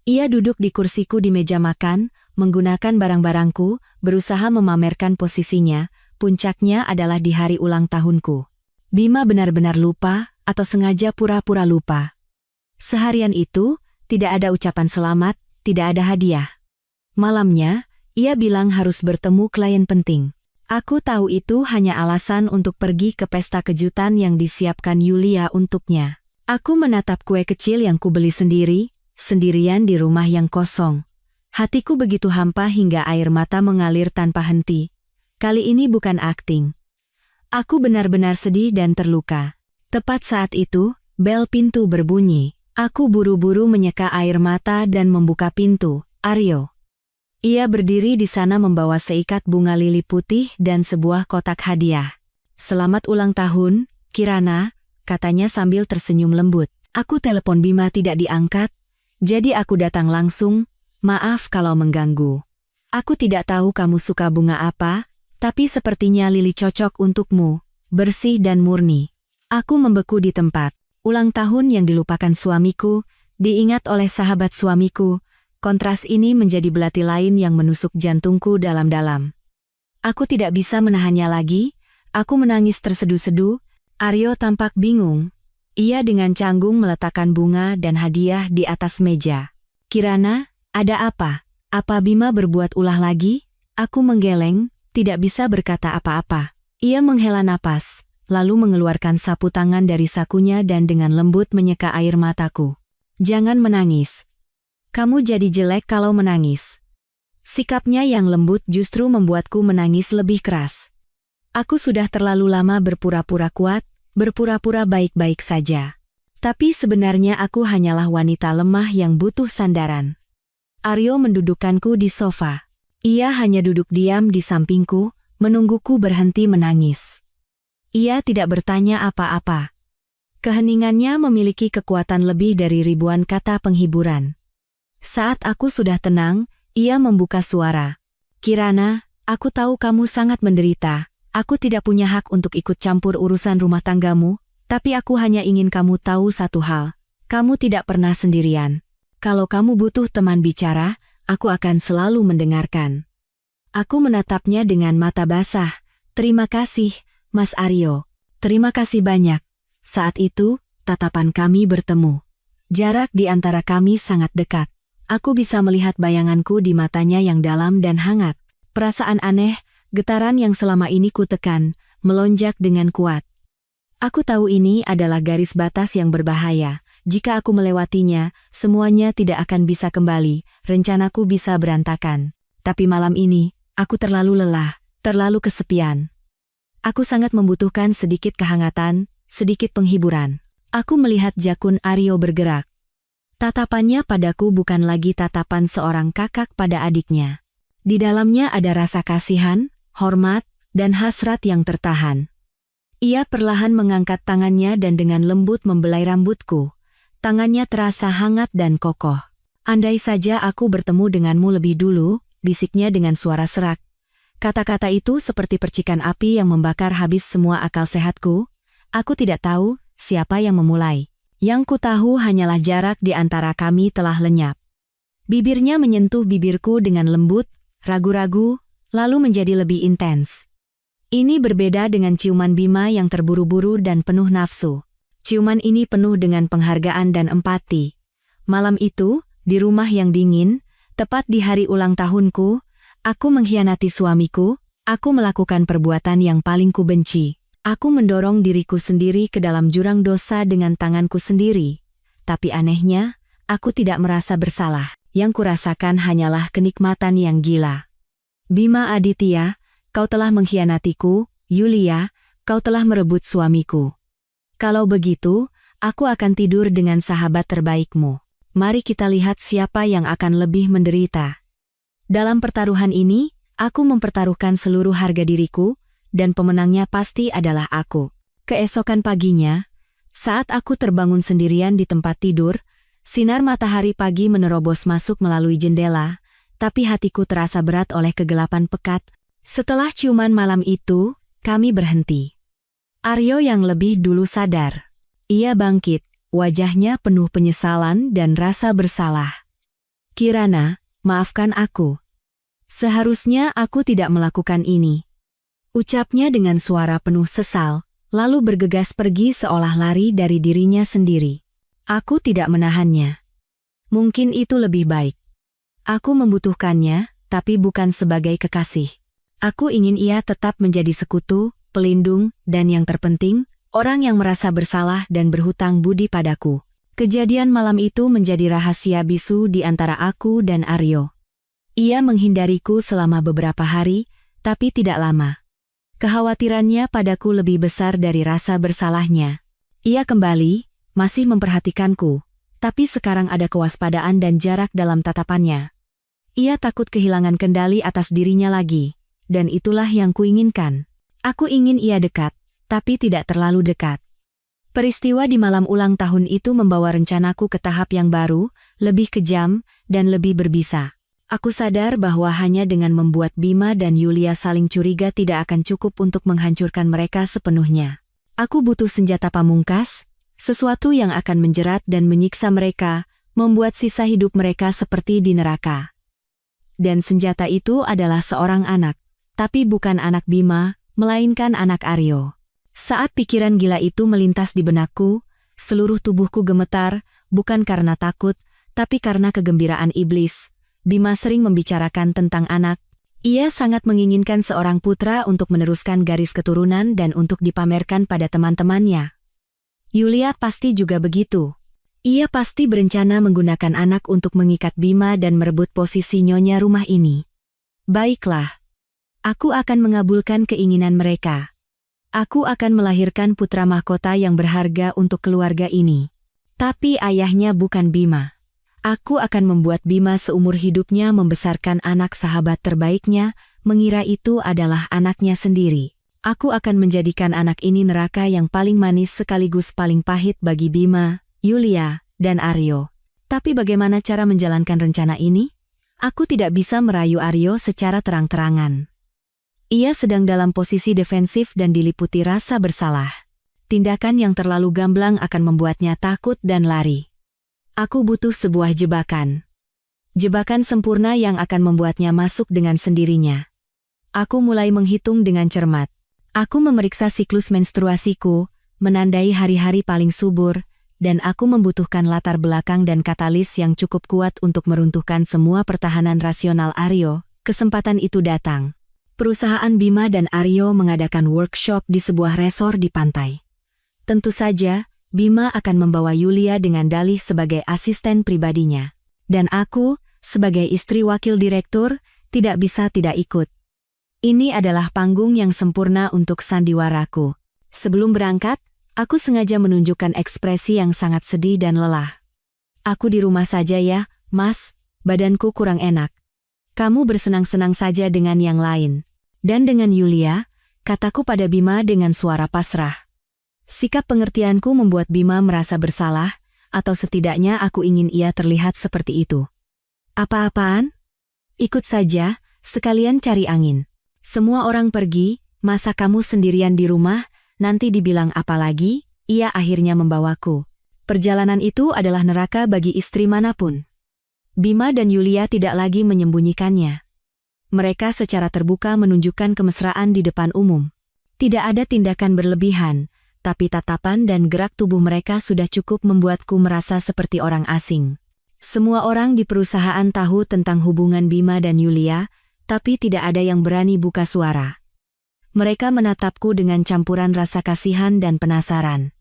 Ia duduk di kursiku di meja makan, menggunakan barang-barangku, berusaha memamerkan posisinya. Puncaknya adalah di hari ulang tahunku. Bima benar-benar lupa, atau sengaja pura-pura lupa. Seharian itu, tidak ada ucapan selamat, tidak ada hadiah. Malamnya, ia bilang harus bertemu klien penting. Aku tahu itu hanya alasan untuk pergi ke pesta kejutan yang disiapkan Yulia untuknya. Aku menatap kue kecil yang kubeli sendiri, sendirian di rumah yang kosong. Hatiku begitu hampa hingga air mata mengalir tanpa henti. Kali ini bukan akting. Aku benar-benar sedih dan terluka. Tepat saat itu, bel pintu berbunyi. Aku buru-buru menyeka air mata dan membuka pintu. Aryo. Ia berdiri di sana membawa seikat bunga lili putih dan sebuah kotak hadiah. Selamat ulang tahun, Kirana, katanya sambil tersenyum lembut. Aku telepon Bima tidak diangkat, jadi aku datang langsung. Maaf kalau mengganggu. Aku tidak tahu kamu suka bunga apa, tapi sepertinya lili cocok untukmu, bersih dan murni. Aku membeku di tempat. Ulang tahun yang dilupakan suamiku, diingat oleh sahabat suamiku. Kontras ini menjadi belati lain yang menusuk jantungku dalam-dalam. Aku tidak bisa menahannya lagi, aku menangis terseduh-seduh. Aryo tampak bingung. Ia dengan canggung meletakkan bunga dan hadiah di atas meja. Kirana, ada apa? Apa Bima berbuat ulah lagi? Aku menggeleng. Tidak bisa berkata apa-apa. Ia menghela napas, lalu mengeluarkan sapu tangan dari sakunya dan dengan lembut menyeka air mataku. Jangan menangis. Kamu jadi jelek kalau menangis. Sikapnya yang lembut justru membuatku menangis lebih keras. Aku sudah terlalu lama berpura-pura kuat, berpura-pura baik-baik saja. Tapi sebenarnya aku hanyalah wanita lemah yang butuh sandaran. Aryo mendudukkanku di sofa. Ia hanya duduk diam di sampingku, menungguku berhenti menangis. Ia tidak bertanya apa-apa. Keheningannya memiliki kekuatan lebih dari ribuan kata penghiburan. Saat aku sudah tenang, ia membuka suara. Kirana, aku tahu kamu sangat menderita. Aku tidak punya hak untuk ikut campur urusan rumah tanggamu, tapi aku hanya ingin kamu tahu satu hal. Kamu tidak pernah sendirian. Kalau kamu butuh teman bicara, aku akan selalu mendengarkan. Aku menatapnya dengan mata basah. Terima kasih, Mas Aryo. Terima kasih banyak. Saat itu, tatapan kami bertemu. Jarak di antara kami sangat dekat. Aku bisa melihat bayanganku di matanya yang dalam dan hangat. Perasaan aneh, getaran yang selama ini kutekan, melonjak dengan kuat. Aku tahu ini adalah garis batas yang berbahaya. Jika aku melewatinya, semuanya tidak akan bisa kembali, rencanaku bisa berantakan. Tapi malam ini, aku terlalu lelah, terlalu kesepian. Aku sangat membutuhkan sedikit kehangatan, sedikit penghiburan. Aku melihat jakun Aryo bergerak. Tatapannya padaku bukan lagi tatapan seorang kakak pada adiknya. Di dalamnya ada rasa kasihan, hormat, dan hasrat yang tertahan. Ia perlahan mengangkat tangannya dan dengan lembut membelai rambutku. Tangannya terasa hangat dan kokoh. Andai saja aku bertemu denganmu lebih dulu, bisiknya dengan suara serak. Kata-kata itu seperti percikan api yang membakar habis semua akal sehatku. Aku tidak tahu siapa yang memulai. Yang ku tahu hanyalah jarak di antara kami telah lenyap. Bibirnya menyentuh bibirku dengan lembut, ragu-ragu, lalu menjadi lebih intens. Ini berbeda dengan ciuman Bima yang terburu-buru dan penuh nafsu. Ciuman ini penuh dengan penghargaan dan empati. Malam itu, di rumah yang dingin, tepat di hari ulang tahunku, aku mengkhianati suamiku, aku melakukan perbuatan yang paling kubenci. Aku mendorong diriku sendiri ke dalam jurang dosa dengan tanganku sendiri. Tapi anehnya, aku tidak merasa bersalah. yang kurasakan hanyalah kenikmatan yang gila. Bima Aditya, kau telah mengkhianatiku, Yulia, kau telah merebut suamiku. Kalau begitu, aku akan tidur dengan sahabat terbaikmu. Mari kita lihat siapa yang akan lebih menderita. Dalam pertaruhan ini, aku mempertaruhkan seluruh harga diriku, dan pemenangnya pasti adalah aku. Keesokan paginya, saat aku terbangun sendirian di tempat tidur, sinar matahari pagi menerobos masuk melalui jendela, tapi hatiku terasa berat oleh kegelapan pekat. Setelah ciuman malam itu, kami berhenti. Aryo yang lebih dulu sadar. Ia bangkit, wajahnya penuh penyesalan dan rasa bersalah. Kirana, maafkan aku. Seharusnya aku tidak melakukan ini. Ucapnya dengan suara penuh sesal, lalu bergegas pergi seolah lari dari dirinya sendiri. Aku tidak menahannya. Mungkin itu lebih baik. Aku membutuhkannya, tapi bukan sebagai kekasih. Aku ingin ia tetap menjadi sekutu, pelindung, dan yang terpenting, orang yang merasa bersalah dan berhutang budi padaku. Kejadian malam itu menjadi rahasia bisu di antara aku dan Aryo. Ia menghindariku selama beberapa hari, tapi tidak lama. Kekhawatirannya padaku lebih besar dari rasa bersalahnya. Ia kembali, masih memperhatikanku, tapi sekarang ada kewaspadaan dan jarak dalam tatapannya. Ia takut kehilangan kendali atas dirinya lagi, dan itulah yang kuinginkan. Aku ingin ia dekat, tapi tidak terlalu dekat. Peristiwa di malam ulang tahun itu membawa rencanaku ke tahap yang baru, lebih kejam, dan lebih berbisa. Aku sadar bahwa hanya dengan membuat Bima dan Yulia saling curiga tidak akan cukup untuk menghancurkan mereka sepenuhnya. Aku butuh senjata pamungkas, sesuatu yang akan menjerat dan menyiksa mereka, membuat sisa hidup mereka seperti di neraka. Dan senjata itu adalah seorang anak, tapi bukan anak Bima, melainkan anak Aryo. Saat pikiran gila itu melintas di benakku, seluruh tubuhku gemetar, bukan karena takut, tapi karena kegembiraan iblis. Bima sering membicarakan tentang anak. Ia sangat menginginkan seorang putra untuk meneruskan garis keturunan dan untuk dipamerkan pada teman-temannya. Yulia pasti juga begitu. Ia pasti berencana menggunakan anak untuk mengikat Bima dan merebut posisi nyonya rumah ini. Baiklah. Aku akan mengabulkan keinginan mereka. Aku akan melahirkan putra mahkota yang berharga untuk keluarga ini. Tapi ayahnya bukan Bima. Aku akan membuat Bima seumur hidupnya membesarkan anak sahabat terbaiknya, mengira itu adalah anaknya sendiri. Aku akan menjadikan anak ini neraka yang paling manis sekaligus paling pahit bagi Bima, Yulia, dan Aryo. Tapi bagaimana cara menjalankan rencana ini? Aku tidak bisa merayu Aryo secara terang-terangan. Ia sedang dalam posisi defensif dan diliputi rasa bersalah. Tindakan yang terlalu gamblang akan membuatnya takut dan lari. Aku butuh sebuah jebakan. Jebakan sempurna yang akan membuatnya masuk dengan sendirinya. Aku mulai menghitung dengan cermat. Aku memeriksa siklus menstruasiku, menandai hari-hari paling subur, dan aku membutuhkan latar belakang dan katalis yang cukup kuat untuk meruntuhkan semua pertahanan rasional Aryo. Kesempatan itu datang. Perusahaan Bima dan Aryo mengadakan workshop di sebuah resor di pantai. Tentu saja, Bima akan membawa Yulia dengan dalih sebagai asisten pribadinya. Dan aku, sebagai istri wakil direktur, tidak bisa tidak ikut. Ini adalah panggung yang sempurna untuk sandiwaraku. Sebelum berangkat, aku sengaja menunjukkan ekspresi yang sangat sedih dan lelah. Aku di rumah saja ya, Mas, badanku kurang enak. Kamu bersenang-senang saja dengan yang lain. Dan dengan Yulia, kataku pada Bima dengan suara pasrah. Sikap pengertianku membuat Bima merasa bersalah, atau setidaknya aku ingin ia terlihat seperti itu. Apa-apaan? Ikut saja, sekalian cari angin. Semua orang pergi, masa kamu sendirian di rumah, nanti dibilang apa lagi? Ia akhirnya membawaku. Perjalanan itu adalah neraka bagi istri manapun. Bima dan Yulia tidak lagi menyembunyikannya. Mereka secara terbuka menunjukkan kemesraan di depan umum. Tidak ada tindakan berlebihan, tapi tatapan dan gerak tubuh mereka sudah cukup membuatku merasa seperti orang asing. Semua orang di perusahaan tahu tentang hubungan Bima dan Yulia, tapi tidak ada yang berani buka suara. Mereka menatapku dengan campuran rasa kasihan dan penasaran.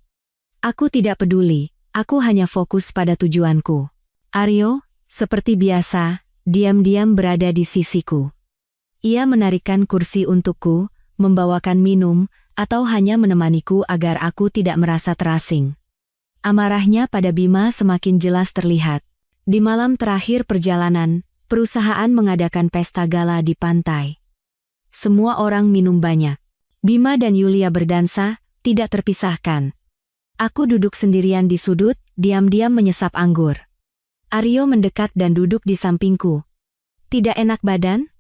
Aku tidak peduli, aku hanya fokus pada tujuanku. Aryo, Seperti biasa, diam-diam berada di sisiku. Ia menarikkan kursi untukku, membawakan minum, atau hanya menemaniku agar aku tidak merasa terasing. Amarahnya pada Bima semakin jelas terlihat. Di malam terakhir perjalanan, perusahaan mengadakan pesta gala di pantai. Semua orang minum banyak. Bima dan Yulia berdansa, tidak terpisahkan. Aku duduk sendirian di sudut, diam-diam menyesap anggur. Aryo mendekat dan duduk di sampingku. Tidak enak badan?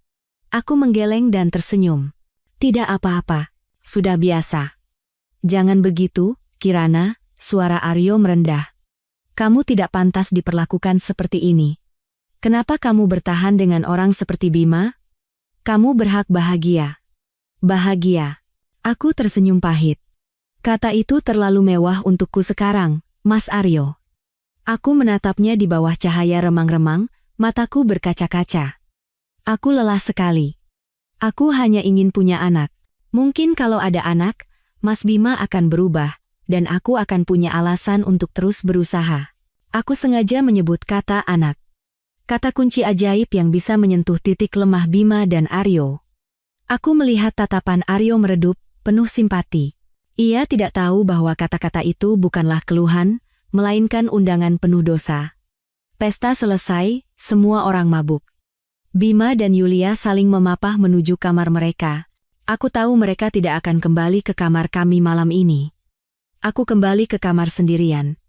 Aku menggeleng dan tersenyum. Tidak apa-apa, sudah biasa. Jangan begitu, Kirana, suara Aryo merendah. Kamu tidak pantas diperlakukan seperti ini. Kenapa kamu bertahan dengan orang seperti Bima? Kamu berhak bahagia. Bahagia. Aku tersenyum pahit. Kata itu terlalu mewah untukku sekarang, Mas Aryo. Aku menatapnya di bawah cahaya remang-remang, mataku berkaca-kaca. Aku lelah sekali. Aku hanya ingin punya anak. Mungkin kalau ada anak, Mas Bima akan berubah, dan aku akan punya alasan untuk terus berusaha. Aku sengaja menyebut kata anak. Kata kunci ajaib yang bisa menyentuh titik lemah Bima dan Aryo. Aku melihat tatapan Aryo meredup, penuh simpati. Ia tidak tahu bahwa kata-kata itu bukanlah keluhan, melainkan undangan penuh dosa. Pesta selesai, semua orang mabuk. Bima dan Yulia saling memapah menuju kamar mereka. Aku tahu mereka tidak akan kembali ke kamar kami malam ini. Aku kembali ke kamar sendirian.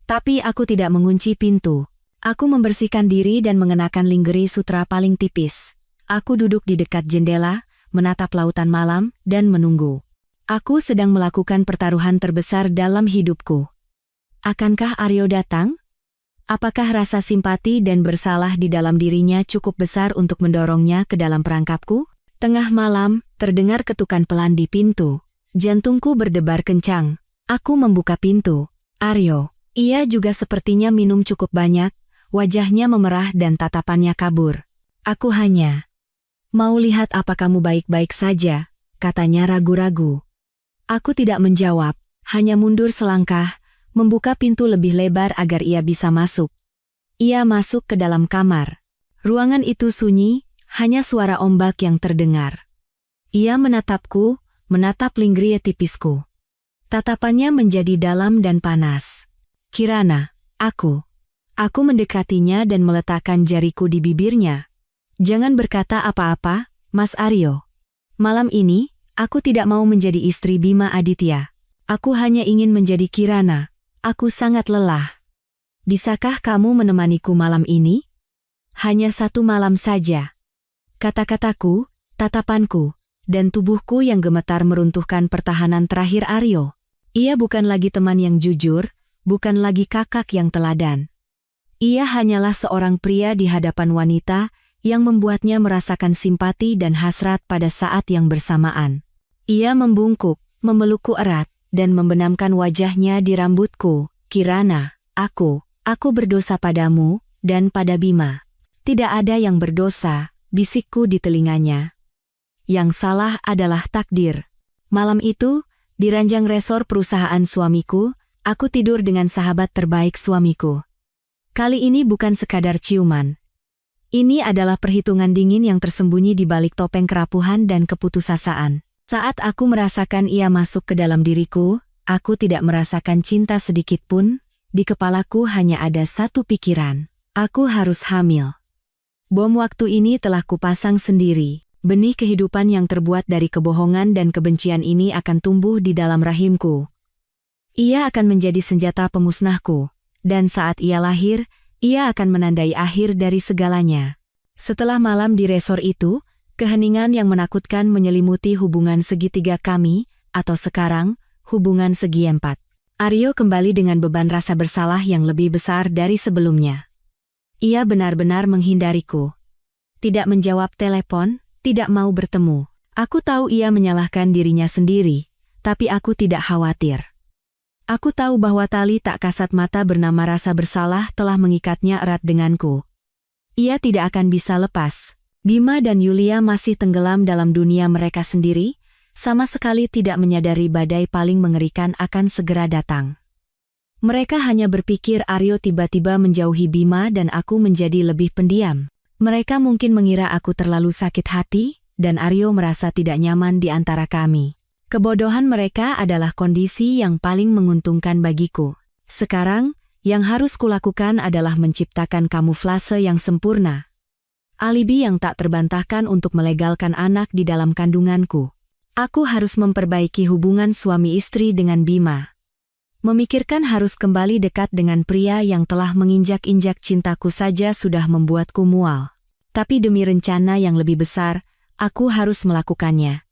Tapi aku tidak mengunci pintu. Aku membersihkan diri dan mengenakan lingerie sutra paling tipis. Aku duduk di dekat jendela, menatap lautan malam, dan menunggu. Aku sedang melakukan pertaruhan terbesar dalam hidupku. Akankah Aryo datang? Apakah rasa simpati dan bersalah di dalam dirinya cukup besar untuk mendorongnya ke dalam perangkapku? Tengah malam, terdengar ketukan pelan di pintu. Jantungku berdebar kencang. Aku membuka pintu. Aryo. Ia juga sepertinya minum cukup banyak, wajahnya memerah dan tatapannya kabur. Aku hanya mau lihat apa kamu baik-baik saja, katanya ragu-ragu. Aku tidak menjawab, hanya mundur selangkah, membuka pintu lebih lebar agar ia bisa masuk. Ia masuk ke dalam kamar. Ruangan itu sunyi, hanya suara ombak yang terdengar. Ia menatapku, menatap lingerie tipisku. Tatapannya menjadi dalam dan panas. Kirana, aku mendekatinya dan meletakkan jariku di bibirnya. Jangan berkata apa-apa, Mas Aryo. Malam ini, aku tidak mau menjadi istri Bima Aditya. Aku hanya ingin menjadi Kirana. Aku sangat lelah. Bisakah kamu menemaniku malam ini? Hanya satu malam saja. Kata-kataku, tatapanku, dan tubuhku yang gemetar meruntuhkan pertahanan terakhir Aryo. Ia bukan lagi teman yang jujur, bukan lagi kakak yang teladan. Ia hanyalah seorang pria di hadapan wanita yang membuatnya merasakan simpati dan hasrat pada saat yang bersamaan. Ia membungkuk, memelukku erat, dan membenamkan wajahnya di rambutku. Kirana, aku berdosa padamu, dan pada Bima. Tidak ada yang berdosa, bisikku di telinganya. Yang salah adalah takdir. Malam itu, di ranjang resor perusahaan suamiku, aku tidur dengan sahabat terbaik suamiku. Kali ini bukan sekadar ciuman. Ini adalah perhitungan dingin yang tersembunyi di balik topeng kerapuhan dan keputusasaan. Saat aku merasakan ia masuk ke dalam diriku, aku tidak merasakan cinta sedikit pun. Di kepalaku hanya ada satu pikiran. Aku harus hamil. Bom waktu ini telah kupasang sendiri. Benih kehidupan yang terbuat dari kebohongan dan kebencian ini akan tumbuh di dalam rahimku. Ia akan menjadi senjata pemusnahku. Dan saat ia lahir, ia akan menandai akhir dari segalanya. Setelah malam di resor itu, keheningan yang menakutkan menyelimuti hubungan segitiga kami, atau sekarang, hubungan segi empat. Aryo kembali dengan beban rasa bersalah yang lebih besar dari sebelumnya. Ia benar-benar menghindariku. Tidak menjawab telepon, tidak mau bertemu. Aku tahu ia menyalahkan dirinya sendiri, tapi aku tidak khawatir. Aku tahu bahwa tali tak kasat mata bernama rasa bersalah telah mengikatnya erat denganku. Ia tidak akan bisa lepas. Bima dan Yulia masih tenggelam dalam dunia mereka sendiri, sama sekali tidak menyadari badai paling mengerikan akan segera datang. Mereka hanya berpikir Aryo tiba-tiba menjauhi Bima dan aku menjadi lebih pendiam. Mereka mungkin mengira aku terlalu sakit hati, dan Aryo merasa tidak nyaman di antara kami. Kebodohan mereka adalah kondisi yang paling menguntungkan bagiku. Sekarang, yang harus kulakukan adalah menciptakan kamuflase yang sempurna. Alibi yang tak terbantahkan untuk melegalkan anak di dalam kandunganku. Aku harus memperbaiki hubungan suami istri dengan Bima. Memikirkan harus kembali dekat dengan pria yang telah menginjak-injak cintaku saja sudah membuatku mual. Tapi demi rencana yang lebih besar, aku harus melakukannya.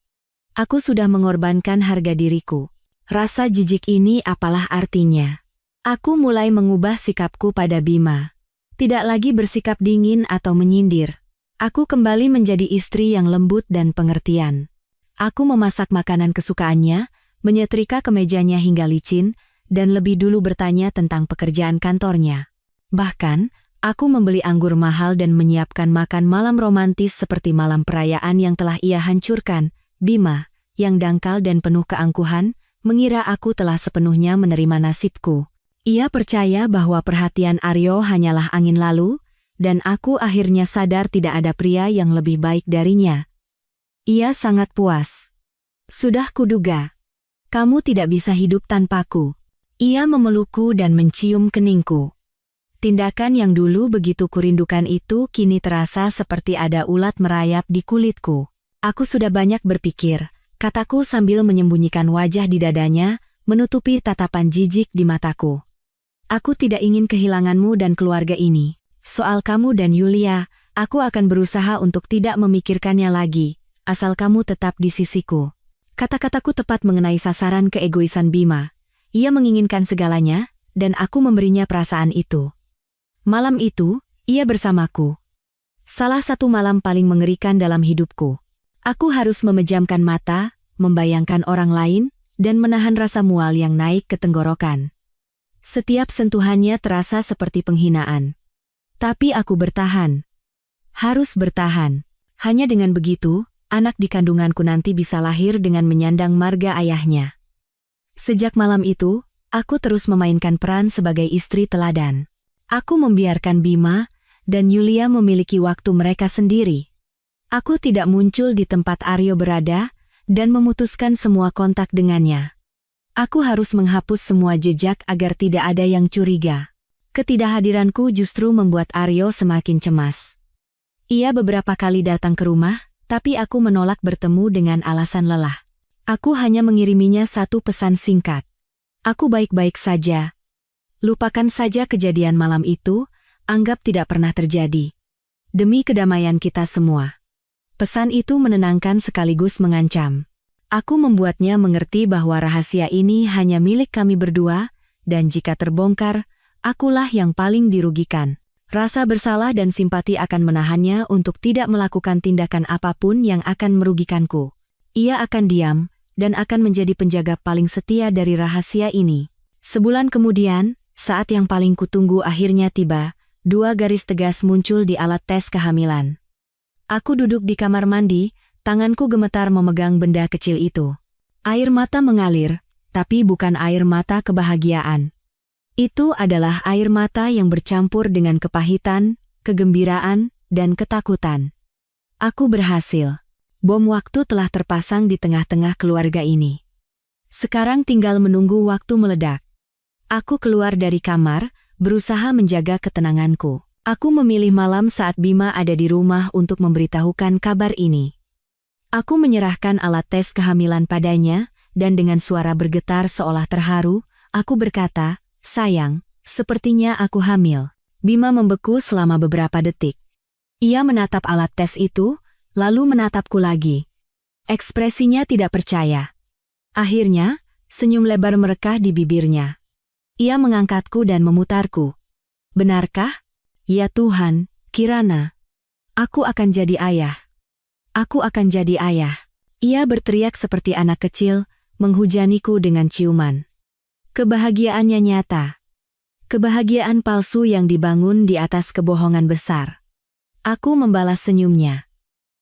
Aku sudah mengorbankan harga diriku. Rasa jijik ini apalah artinya? Aku mulai mengubah sikapku pada Bima. Tidak lagi bersikap dingin atau menyindir. Aku kembali menjadi istri yang lembut dan pengertian. Aku memasak makanan kesukaannya, menyetrika kemejanya hingga licin, dan lebih dulu bertanya tentang pekerjaan kantornya. Bahkan, aku membeli anggur mahal dan menyiapkan makan malam romantis seperti malam perayaan yang telah ia hancurkan. Bima, yang dangkal dan penuh keangkuhan, mengira aku telah sepenuhnya menerima nasibku. Ia percaya bahwa perhatian Aryo hanyalah angin lalu, dan aku akhirnya sadar tidak ada pria yang lebih baik darinya. Ia sangat puas. Sudah kuduga. Kamu tidak bisa hidup tanpaku. Ia memelukku dan mencium keningku. Tindakan yang dulu begitu kurindukan itu kini terasa seperti ada ulat merayap di kulitku. Aku sudah banyak berpikir, kataku sambil menyembunyikan wajah di dadanya, menutupi tatapan jijik di mataku. Aku tidak ingin kehilanganmu dan keluarga ini. Soal kamu dan Yulia, aku akan berusaha untuk tidak memikirkannya lagi, asal kamu tetap di sisiku. Kata-kataku tepat mengenai sasaran keegoisan Bima. Ia menginginkan segalanya, dan aku memberinya perasaan itu. Malam itu, ia bersamaku. Salah satu malam paling mengerikan dalam hidupku. Aku harus memejamkan mata, membayangkan orang lain, dan menahan rasa mual yang naik ke tenggorokan. Setiap sentuhannya terasa seperti penghinaan. Tapi aku bertahan. Harus bertahan. Hanya dengan begitu, anak di kandunganku nanti bisa lahir dengan menyandang marga ayahnya. Sejak malam itu, aku terus memainkan peran sebagai istri teladan. Aku membiarkan Bima dan Yulia memiliki waktu mereka sendiri. Aku tidak muncul di tempat Aryo berada dan memutuskan semua kontak dengannya. Aku harus menghapus semua jejak agar tidak ada yang curiga. Ketidakhadiranku justru membuat Aryo semakin cemas. Ia beberapa kali datang ke rumah, tapi aku menolak bertemu dengan alasan lelah. Aku hanya mengiriminya satu pesan singkat. Aku baik-baik saja. Lupakan saja kejadian malam itu, anggap tidak pernah terjadi. Demi kedamaian kita semua. Pesan itu menenangkan sekaligus mengancam. Aku membuatnya mengerti bahwa rahasia ini hanya milik kami berdua, dan jika terbongkar, akulah yang paling dirugikan. Rasa bersalah dan simpati akan menahannya untuk tidak melakukan tindakan apapun yang akan merugikanku. Ia akan diam, dan akan menjadi penjaga paling setia dari rahasia ini. Sebulan kemudian, saat yang paling kutunggu akhirnya tiba, 2 garis tegas muncul di alat tes kehamilan. Aku duduk di kamar mandi, tanganku gemetar memegang benda kecil itu. Air mata mengalir, tapi bukan air mata kebahagiaan. Itu adalah air mata yang bercampur dengan kepahitan, kegembiraan, dan ketakutan. Aku berhasil. Bom waktu telah terpasang di tengah-tengah keluarga ini. Sekarang tinggal menunggu waktu meledak. Aku keluar dari kamar, berusaha menjaga ketenanganku. Aku memilih malam saat Bima ada di rumah untuk memberitahukan kabar ini. Aku menyerahkan alat tes kehamilan padanya, dan dengan suara bergetar seolah terharu, aku berkata, "Sayang, sepertinya aku hamil." Bima membeku selama beberapa detik. Ia menatap alat tes itu, lalu menatapku lagi. Ekspresinya tidak percaya. Akhirnya, senyum lebar merekah di bibirnya. Ia mengangkatku dan memutarku. "Benarkah? Ya Tuhan, Kirana. Aku akan jadi ayah. Aku akan jadi ayah." Ia berteriak seperti anak kecil, menghujaniku dengan ciuman. Kebahagiaannya nyata. Kebahagiaan palsu yang dibangun di atas kebohongan besar. Aku membalas senyumnya.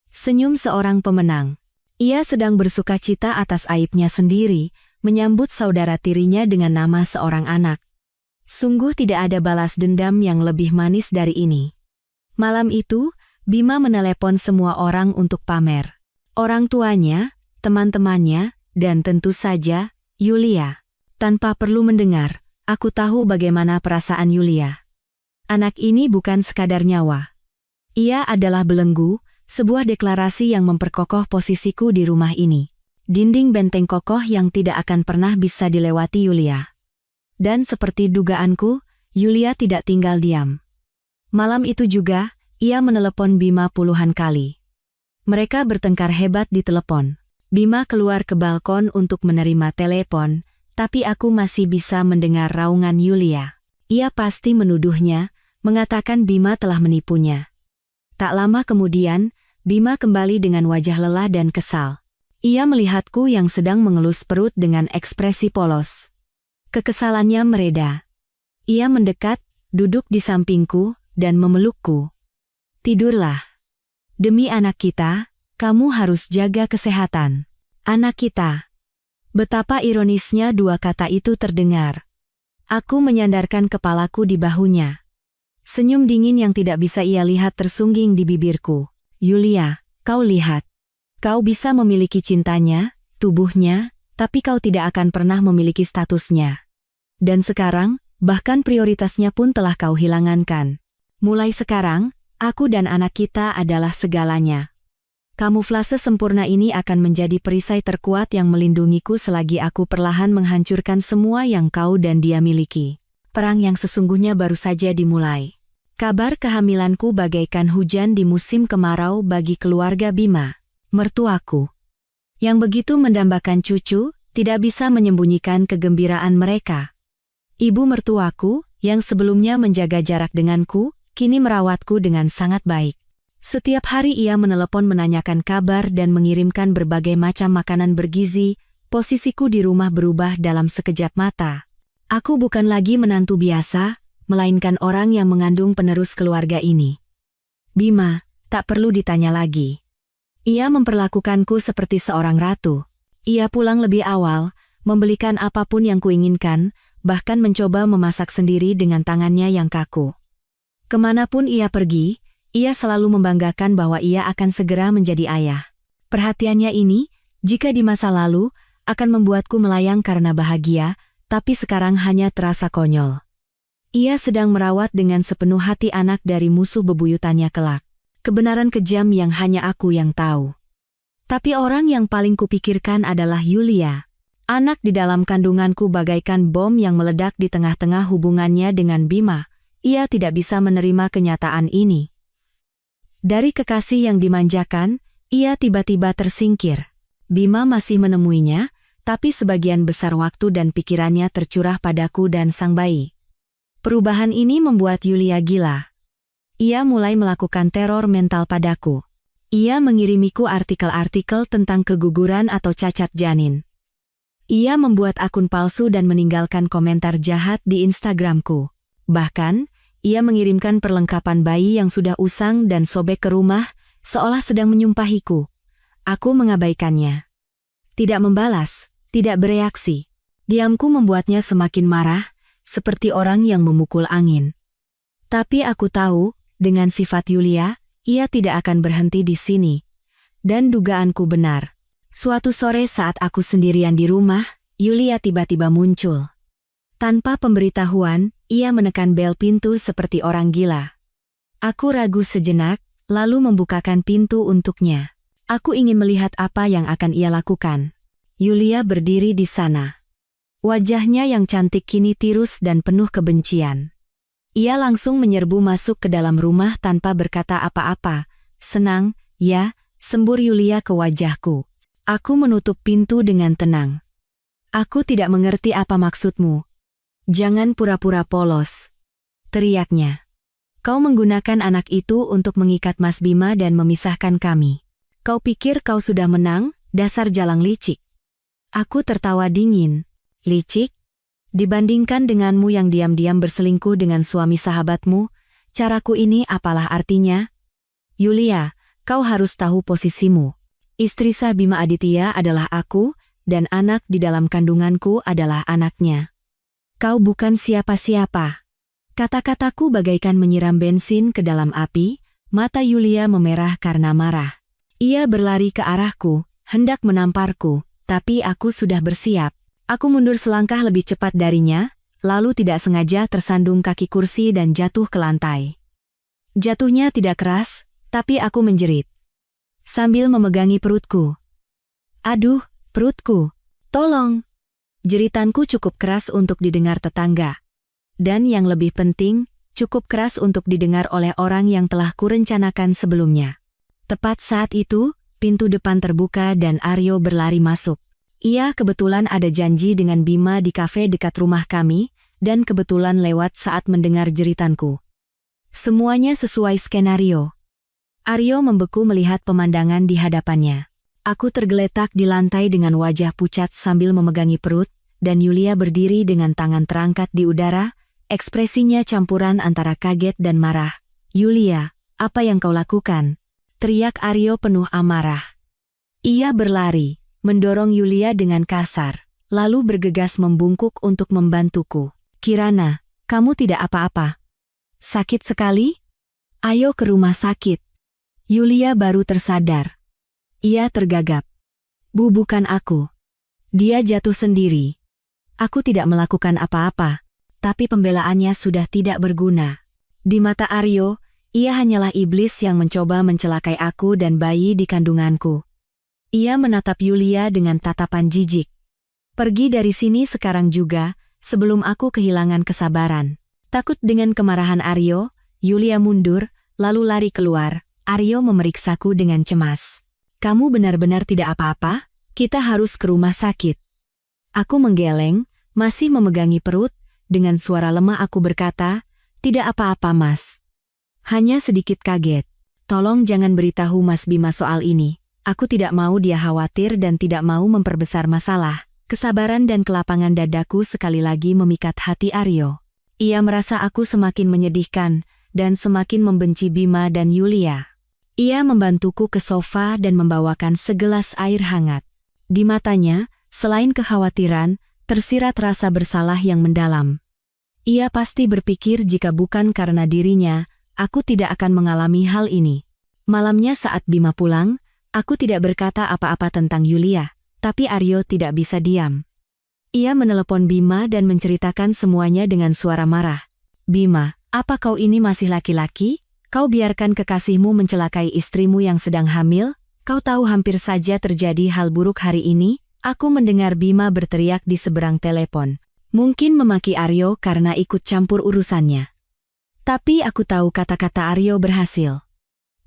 Senyum seorang pemenang. Ia sedang bersukacita atas aibnya sendiri, menyambut saudara tirinya dengan nama seorang anak. Sungguh tidak ada balas dendam yang lebih manis dari ini. Malam itu, Bima menelepon semua orang untuk pamer. Orang tuanya, teman-temannya, dan tentu saja, Yulia. Tanpa perlu mendengar, aku tahu bagaimana perasaan Yulia. Anak ini bukan sekadar nyawa. Ia adalah belenggu, sebuah deklarasi yang memperkokoh posisiku di rumah ini. Dinding benteng kokoh yang tidak akan pernah bisa dilewati Yulia. Dan seperti dugaanku, Yulia tidak tinggal diam. Malam itu juga, ia menelepon Bima puluhan kali. Mereka bertengkar hebat di telepon. Bima keluar ke balkon untuk menerima telepon, tapi aku masih bisa mendengar raungan Yulia. Ia pasti menuduhnya, mengatakan Bima telah menipunya. Tak lama kemudian, Bima kembali dengan wajah lelah dan kesal. Ia melihatku yang sedang mengelus perut dengan ekspresi polos. Kekesalannya mereda. Ia mendekat, duduk di sampingku, dan memelukku. Tidurlah. Demi anak kita, kamu harus jaga kesehatan. Anak kita. Betapa ironisnya dua kata itu terdengar. Aku menyandarkan kepalaku di bahunya. Senyum dingin yang tidak bisa ia lihat tersungging di bibirku. Yulia, kau lihat. Kau bisa memiliki cintanya, tubuhnya, tapi kau tidak akan pernah memiliki statusnya. Dan sekarang, bahkan prioritasnya pun telah kau hilangankan. Mulai sekarang, aku dan anak kita adalah segalanya. Kamuflase sempurna ini akan menjadi perisai terkuat yang melindungiku selagi aku perlahan menghancurkan semua yang kau dan dia miliki. Perang yang sesungguhnya baru saja dimulai. Kabar kehamilanku bagaikan hujan di musim kemarau bagi keluarga Bima, mertuaku. Yang begitu mendambakan cucu, tidak bisa menyembunyikan kegembiraan mereka. Ibu mertuaku, yang sebelumnya menjaga jarak denganku, kini merawatku dengan sangat baik. Setiap hari ia menelepon menanyakan kabar dan mengirimkan berbagai macam makanan bergizi. Posisiku di rumah berubah dalam sekejap mata. Aku bukan lagi menantu biasa, melainkan orang yang mengandung penerus keluarga ini. Bima, tak perlu ditanya lagi. Ia memperlakukanku seperti seorang ratu. Ia pulang lebih awal, membelikan apapun yang kuinginkan, bahkan mencoba memasak sendiri dengan tangannya yang kaku. Kemanapun ia pergi, ia selalu membanggakan bahwa ia akan segera menjadi ayah. Perhatiannya ini, jika di masa lalu, akan membuatku melayang karena bahagia, tapi sekarang hanya terasa konyol. Ia sedang merawat dengan sepenuh hati anak dari musuh bebuyutannya kelak. Kebenaran kejam yang hanya aku yang tahu. Tapi orang yang paling kupikirkan adalah Yulia. Anak di dalam kandunganku bagaikan bom yang meledak di tengah-tengah hubungannya dengan Bima. Ia tidak bisa menerima kenyataan ini. Dari kekasih yang dimanjakan, ia tiba-tiba tersingkir. Bima masih menemuinya, tapi sebagian besar waktu dan pikirannya tercurah padaku dan sang bayi. Perubahan ini membuat Yulia gila. Ia mulai melakukan teror mental padaku. Ia mengirimiku artikel-artikel tentang keguguran atau cacat janin. Ia membuat akun palsu dan meninggalkan komentar jahat di Instagramku. Bahkan, ia mengirimkan perlengkapan bayi yang sudah usang dan sobek ke rumah, seolah sedang menyumpahiku. Aku mengabaikannya. Tidak membalas, tidak bereaksi. Diamku membuatnya semakin marah, seperti orang yang memukul angin. Tapi aku tahu, dengan sifat Yulia, ia tidak akan berhenti di sini. Dan dugaanku benar. Suatu sore saat aku sendirian di rumah, Yulia tiba-tiba muncul. Tanpa pemberitahuan, ia menekan bel pintu seperti orang gila. Aku ragu sejenak, lalu membukakan pintu untuknya. Aku ingin melihat apa yang akan ia lakukan. Yulia berdiri di sana. Wajahnya yang cantik kini tirus dan penuh kebencian. Ia langsung menyerbu masuk ke dalam rumah tanpa berkata apa-apa. Senang, ya, sembur Yulia ke wajahku. Aku menutup pintu dengan tenang. Aku tidak mengerti apa maksudmu. Jangan pura-pura polos, teriaknya. Kau menggunakan anak itu untuk mengikat Mas Bima dan memisahkan kami. Kau pikir kau sudah menang, dasar jalang licik. Aku tertawa dingin. Licik? Dibandingkan denganmu yang diam-diam berselingkuh dengan suami sahabatmu, caraku ini apalah artinya? Yulia, kau harus tahu posisimu. Istri sah Bima Aditya adalah aku, dan anak di dalam kandunganku adalah anaknya. Kau bukan siapa-siapa. Kata-kataku bagaikan menyiram bensin ke dalam api, mata Yulia memerah karena marah. Ia berlari ke arahku, hendak menamparku, tapi aku sudah bersiap. Aku mundur selangkah lebih cepat darinya, lalu tidak sengaja tersandung kaki kursi dan jatuh ke lantai. Jatuhnya tidak keras, tapi aku menjerit. Sambil memegangi perutku. Aduh, perutku. Tolong. Jeritanku cukup keras untuk didengar tetangga. Dan yang lebih penting, cukup keras untuk didengar oleh orang yang telah kurencanakan sebelumnya. Tepat saat itu, pintu depan terbuka dan Aryo berlari masuk. Ia kebetulan ada janji dengan Bima di kafe dekat rumah kami, dan kebetulan lewat saat mendengar jeritanku. Semuanya sesuai skenario. Aryo membeku melihat pemandangan di hadapannya. Aku tergeletak di lantai dengan wajah pucat sambil memegangi perut, dan Yulia berdiri dengan tangan terangkat di udara, ekspresinya campuran antara kaget dan marah. Yulia, apa yang kau lakukan? Teriak Aryo penuh amarah. Ia berlari, mendorong Yulia dengan kasar, lalu bergegas membungkuk untuk membantuku. Kirana, kamu tidak apa-apa. Sakit sekali? Ayo ke rumah sakit. Yulia baru tersadar. Ia tergagap. Bu, bukan aku. Dia jatuh sendiri. Aku tidak melakukan apa-apa, tapi pembelaannya sudah tidak berguna. Di mata Aryo, ia hanyalah iblis yang mencoba mencelakai aku dan bayi di kandunganku. Ia menatap Yulia dengan tatapan jijik. Pergi dari sini sekarang juga, sebelum aku kehilangan kesabaran. Takut dengan kemarahan Aryo, Yulia mundur, lalu lari keluar. Aryo memeriksaku dengan cemas. Kamu benar-benar tidak apa-apa? Kita harus ke rumah sakit. Aku menggeleng, masih memegangi perut, dengan suara lemah aku berkata, tidak apa-apa Mas. Hanya sedikit kaget. Tolong jangan beritahu Mas Bima soal ini. Aku tidak mau dia khawatir dan tidak mau memperbesar masalah. Kesabaran dan kelapangan dadaku sekali lagi memikat hati Aryo. Ia merasa aku semakin menyedihkan, dan semakin membenci Bima dan Yulia. Ia membantuku ke sofa dan membawakan segelas air hangat. Di matanya, selain kekhawatiran, tersirat rasa bersalah yang mendalam. Ia pasti berpikir jika bukan karena dirinya, aku tidak akan mengalami hal ini. Malamnya saat Bima pulang, aku tidak berkata apa-apa tentang Yulia, tapi Aryo tidak bisa diam. Ia menelepon Bima dan menceritakan semuanya dengan suara marah. Bima, apa kau ini masih laki-laki? Kau biarkan kekasihmu mencelakai istrimu yang sedang hamil? Kau tahu hampir saja terjadi hal buruk hari ini? Aku mendengar Bima berteriak di seberang telepon. Mungkin memaki Aryo karena ikut campur urusannya. Tapi aku tahu kata-kata Aryo berhasil.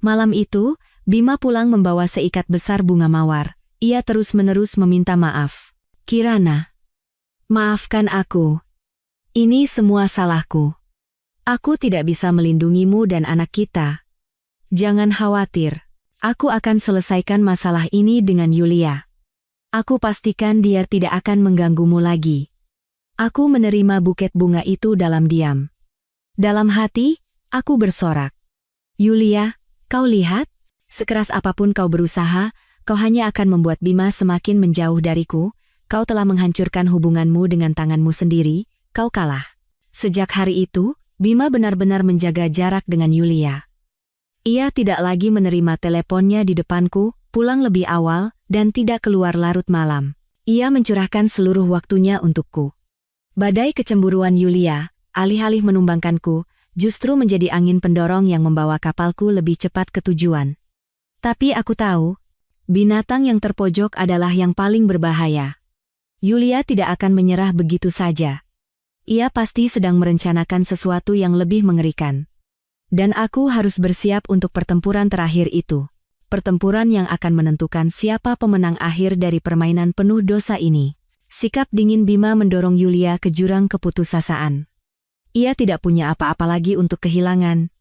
Malam itu, Bima pulang membawa seikat besar bunga mawar. Ia terus-menerus meminta maaf. Kirana, maafkan aku. Ini semua salahku. Aku tidak bisa melindungimu dan anak kita. Jangan khawatir. Aku akan selesaikan masalah ini dengan Yulia. Aku pastikan dia tidak akan mengganggumu lagi. Aku menerima buket bunga itu dalam diam. Dalam hati, aku bersorak. Yulia, kau lihat? Sekeras apapun kau berusaha, kau hanya akan membuat Bima semakin menjauh dariku. Kau telah menghancurkan hubunganmu dengan tanganmu sendiri, kau kalah. Sejak hari itu, Bima benar-benar menjaga jarak dengan Yulia. Ia tidak lagi menerima teleponnya di depanku, pulang lebih awal, dan tidak keluar larut malam. Ia mencurahkan seluruh waktunya untukku. Badai kecemburuan Yulia, alih-alih menumbangkanku, justru menjadi angin pendorong yang membawa kapalku lebih cepat ke tujuan. Tapi aku tahu, binatang yang terpojok adalah yang paling berbahaya. Yulia tidak akan menyerah begitu saja. Ia pasti sedang merencanakan sesuatu yang lebih mengerikan. Dan aku harus bersiap untuk pertempuran terakhir itu. Pertempuran yang akan menentukan siapa pemenang akhir dari permainan penuh dosa ini. Sikap dingin Bima mendorong Yulia ke jurang keputusasaan. Ia tidak punya apa-apa lagi untuk kehilangan.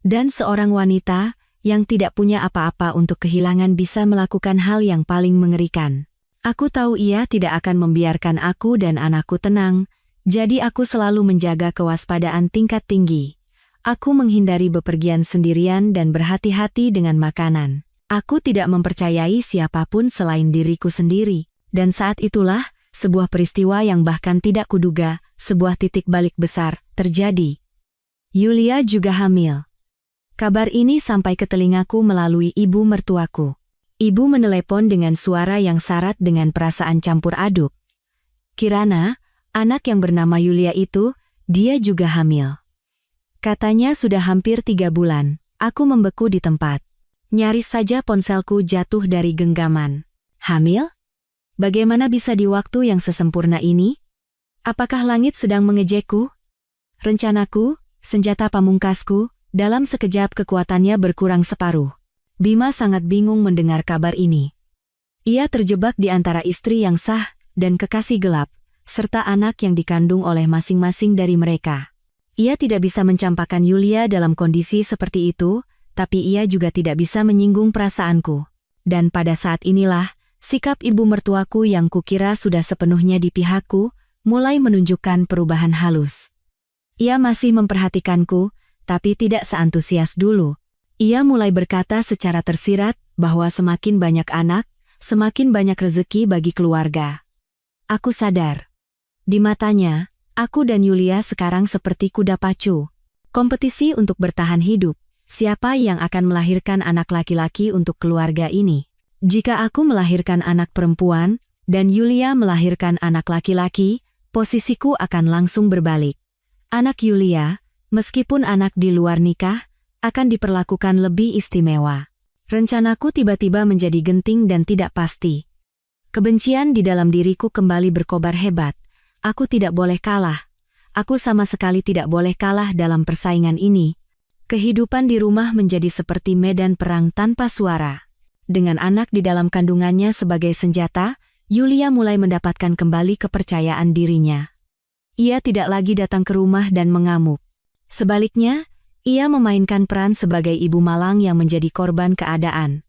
Dan seorang wanita yang tidak punya apa-apa untuk kehilangan bisa melakukan hal yang paling mengerikan. Aku tahu ia tidak akan membiarkan aku dan anakku tenang. Jadi aku selalu menjaga kewaspadaan tingkat tinggi. Aku menghindari bepergian sendirian dan berhati-hati dengan makanan. Aku tidak mempercayai siapapun selain diriku sendiri. Dan saat itulah, sebuah peristiwa yang bahkan tidak kuduga, sebuah titik balik besar terjadi. Yulia juga hamil. Kabar ini sampai ke telingaku melalui ibu mertuaku. Ibu menelepon dengan suara yang syarat dengan perasaan campur aduk. Kirana, anak yang bernama Yulia itu, dia juga hamil. Katanya sudah hampir 3 bulan. Aku membeku di tempat. Nyaris saja ponselku jatuh dari genggaman. Hamil? Bagaimana bisa di waktu yang sesempurna ini? Apakah langit sedang mengejekku? Rencanaku, senjata pamungkasku, dalam sekejap kekuatannya berkurang separuh. Bima sangat bingung mendengar kabar ini. Ia terjebak di antara istri yang sah dan kekasih gelap, serta anak yang dikandung oleh masing-masing dari mereka. Ia tidak bisa mencampakkan Yulia dalam kondisi seperti itu, tapi ia juga tidak bisa menyinggung perasaanku. Dan pada saat inilah, sikap ibu mertuaku yang kukira sudah sepenuhnya di pihakku, mulai menunjukkan perubahan halus. Ia masih memperhatikanku, tapi tidak seantusias dulu. Ia mulai berkata secara tersirat bahwa semakin banyak anak, semakin banyak rezeki bagi keluarga. Aku sadar. Di matanya, aku dan Yulia sekarang seperti kuda pacu. Kompetisi untuk bertahan hidup. Siapa yang akan melahirkan anak laki-laki untuk keluarga ini? Jika aku melahirkan anak perempuan, dan Yulia melahirkan anak laki-laki, posisiku akan langsung berbalik. Anak Yulia, meskipun anak di luar nikah, akan diperlakukan lebih istimewa. Rencanaku tiba-tiba menjadi genting dan tidak pasti. Kebencian di dalam diriku kembali berkobar hebat. Aku tidak boleh kalah. Aku sama sekali tidak boleh kalah dalam persaingan ini. Kehidupan di rumah menjadi seperti medan perang tanpa suara. Dengan anak di dalam kandungannya sebagai senjata, Yulia mulai mendapatkan kembali kepercayaan dirinya. Ia tidak lagi datang ke rumah dan mengamuk. Sebaliknya, ia memainkan peran sebagai ibu malang yang menjadi korban keadaan.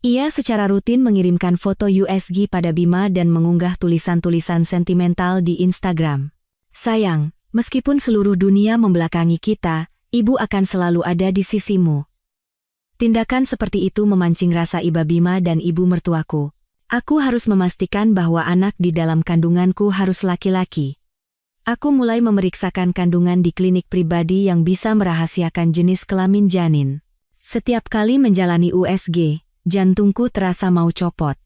Ia secara rutin mengirimkan foto USG pada Bima dan mengunggah tulisan-tulisan sentimental di Instagram. Sayang, meskipun seluruh dunia membelakangi kita, ibu akan selalu ada di sisimu. Tindakan seperti itu memancing rasa iba Bima dan ibu mertuaku. Aku harus memastikan bahwa anak di dalam kandunganku harus laki-laki. Aku mulai memeriksakan kandungan di klinik pribadi yang bisa merahasiakan jenis kelamin janin. Setiap kali menjalani USG, jantungku terasa mau copot.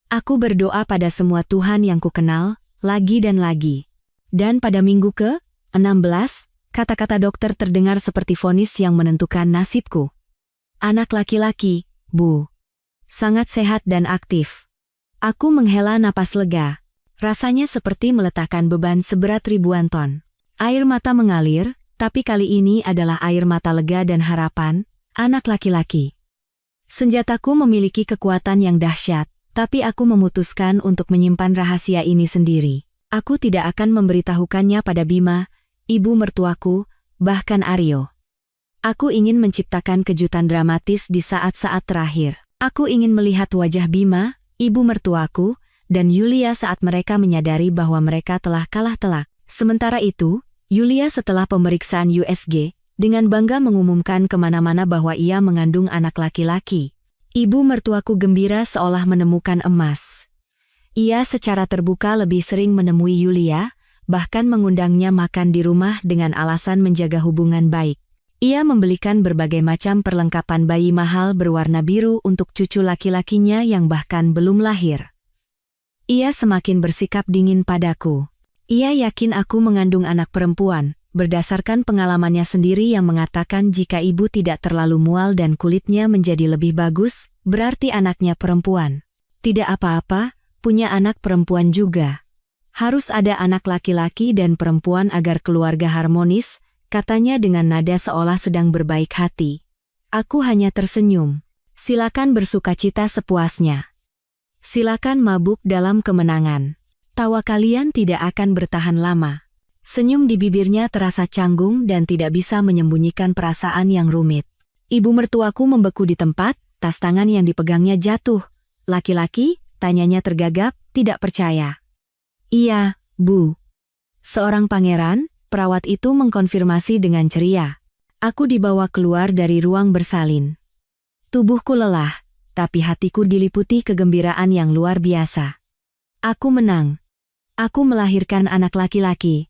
Aku berdoa pada semua Tuhan yang kukenal, lagi dan lagi. Dan pada minggu ke-16, kata-kata dokter terdengar seperti vonis yang menentukan nasibku. Anak laki-laki, Bu. Sangat sehat dan aktif. Aku menghela napas lega. Rasanya seperti meletakkan beban seberat ribuan ton. Air mata mengalir, tapi kali ini adalah air mata lega dan harapan, anak laki-laki. Senjataku memiliki kekuatan yang dahsyat, tapi aku memutuskan untuk menyimpan rahasia ini sendiri. Aku tidak akan memberitahukannya pada Bima, ibu mertuaku, bahkan Aryo. Aku ingin menciptakan kejutan dramatis di saat-saat terakhir. Aku ingin melihat wajah Bima, ibu mertuaku, dan Yulia saat mereka menyadari bahwa mereka telah kalah telak. Sementara itu, Yulia setelah pemeriksaan USG, dengan bangga mengumumkan kemana-mana bahwa ia mengandung anak laki-laki. Ibu mertuaku gembira seolah menemukan emas. Ia secara terbuka lebih sering menemui Yulia, bahkan mengundangnya makan di rumah dengan alasan menjaga hubungan baik. Ia membelikan berbagai macam perlengkapan bayi mahal berwarna biru untuk cucu laki-lakinya yang bahkan belum lahir. Ia semakin bersikap dingin padaku. Ia yakin aku mengandung anak perempuan, berdasarkan pengalamannya sendiri yang mengatakan jika ibu tidak terlalu mual dan kulitnya menjadi lebih bagus, berarti anaknya perempuan. Tidak apa-apa, punya anak perempuan juga. Harus ada anak laki-laki dan perempuan agar keluarga harmonis, katanya dengan nada seolah sedang berbaik hati. Aku hanya tersenyum. Silakan bersukacita sepuasnya. Silakan mabuk dalam kemenangan. Tawa kalian tidak akan bertahan lama. Senyum di bibirnya terasa canggung dan tidak bisa menyembunyikan perasaan yang rumit. Ibu mertuaku membeku di tempat, tas tangan yang dipegangnya jatuh. Laki-laki, tanyanya tergagap, tidak percaya. Iya, Bu. Seorang pangeran, perawat itu mengkonfirmasi dengan ceria. Aku dibawa keluar dari ruang bersalin. Tubuhku lelah, tapi hatiku diliputi kegembiraan yang luar biasa. Aku menang. Aku melahirkan anak laki-laki,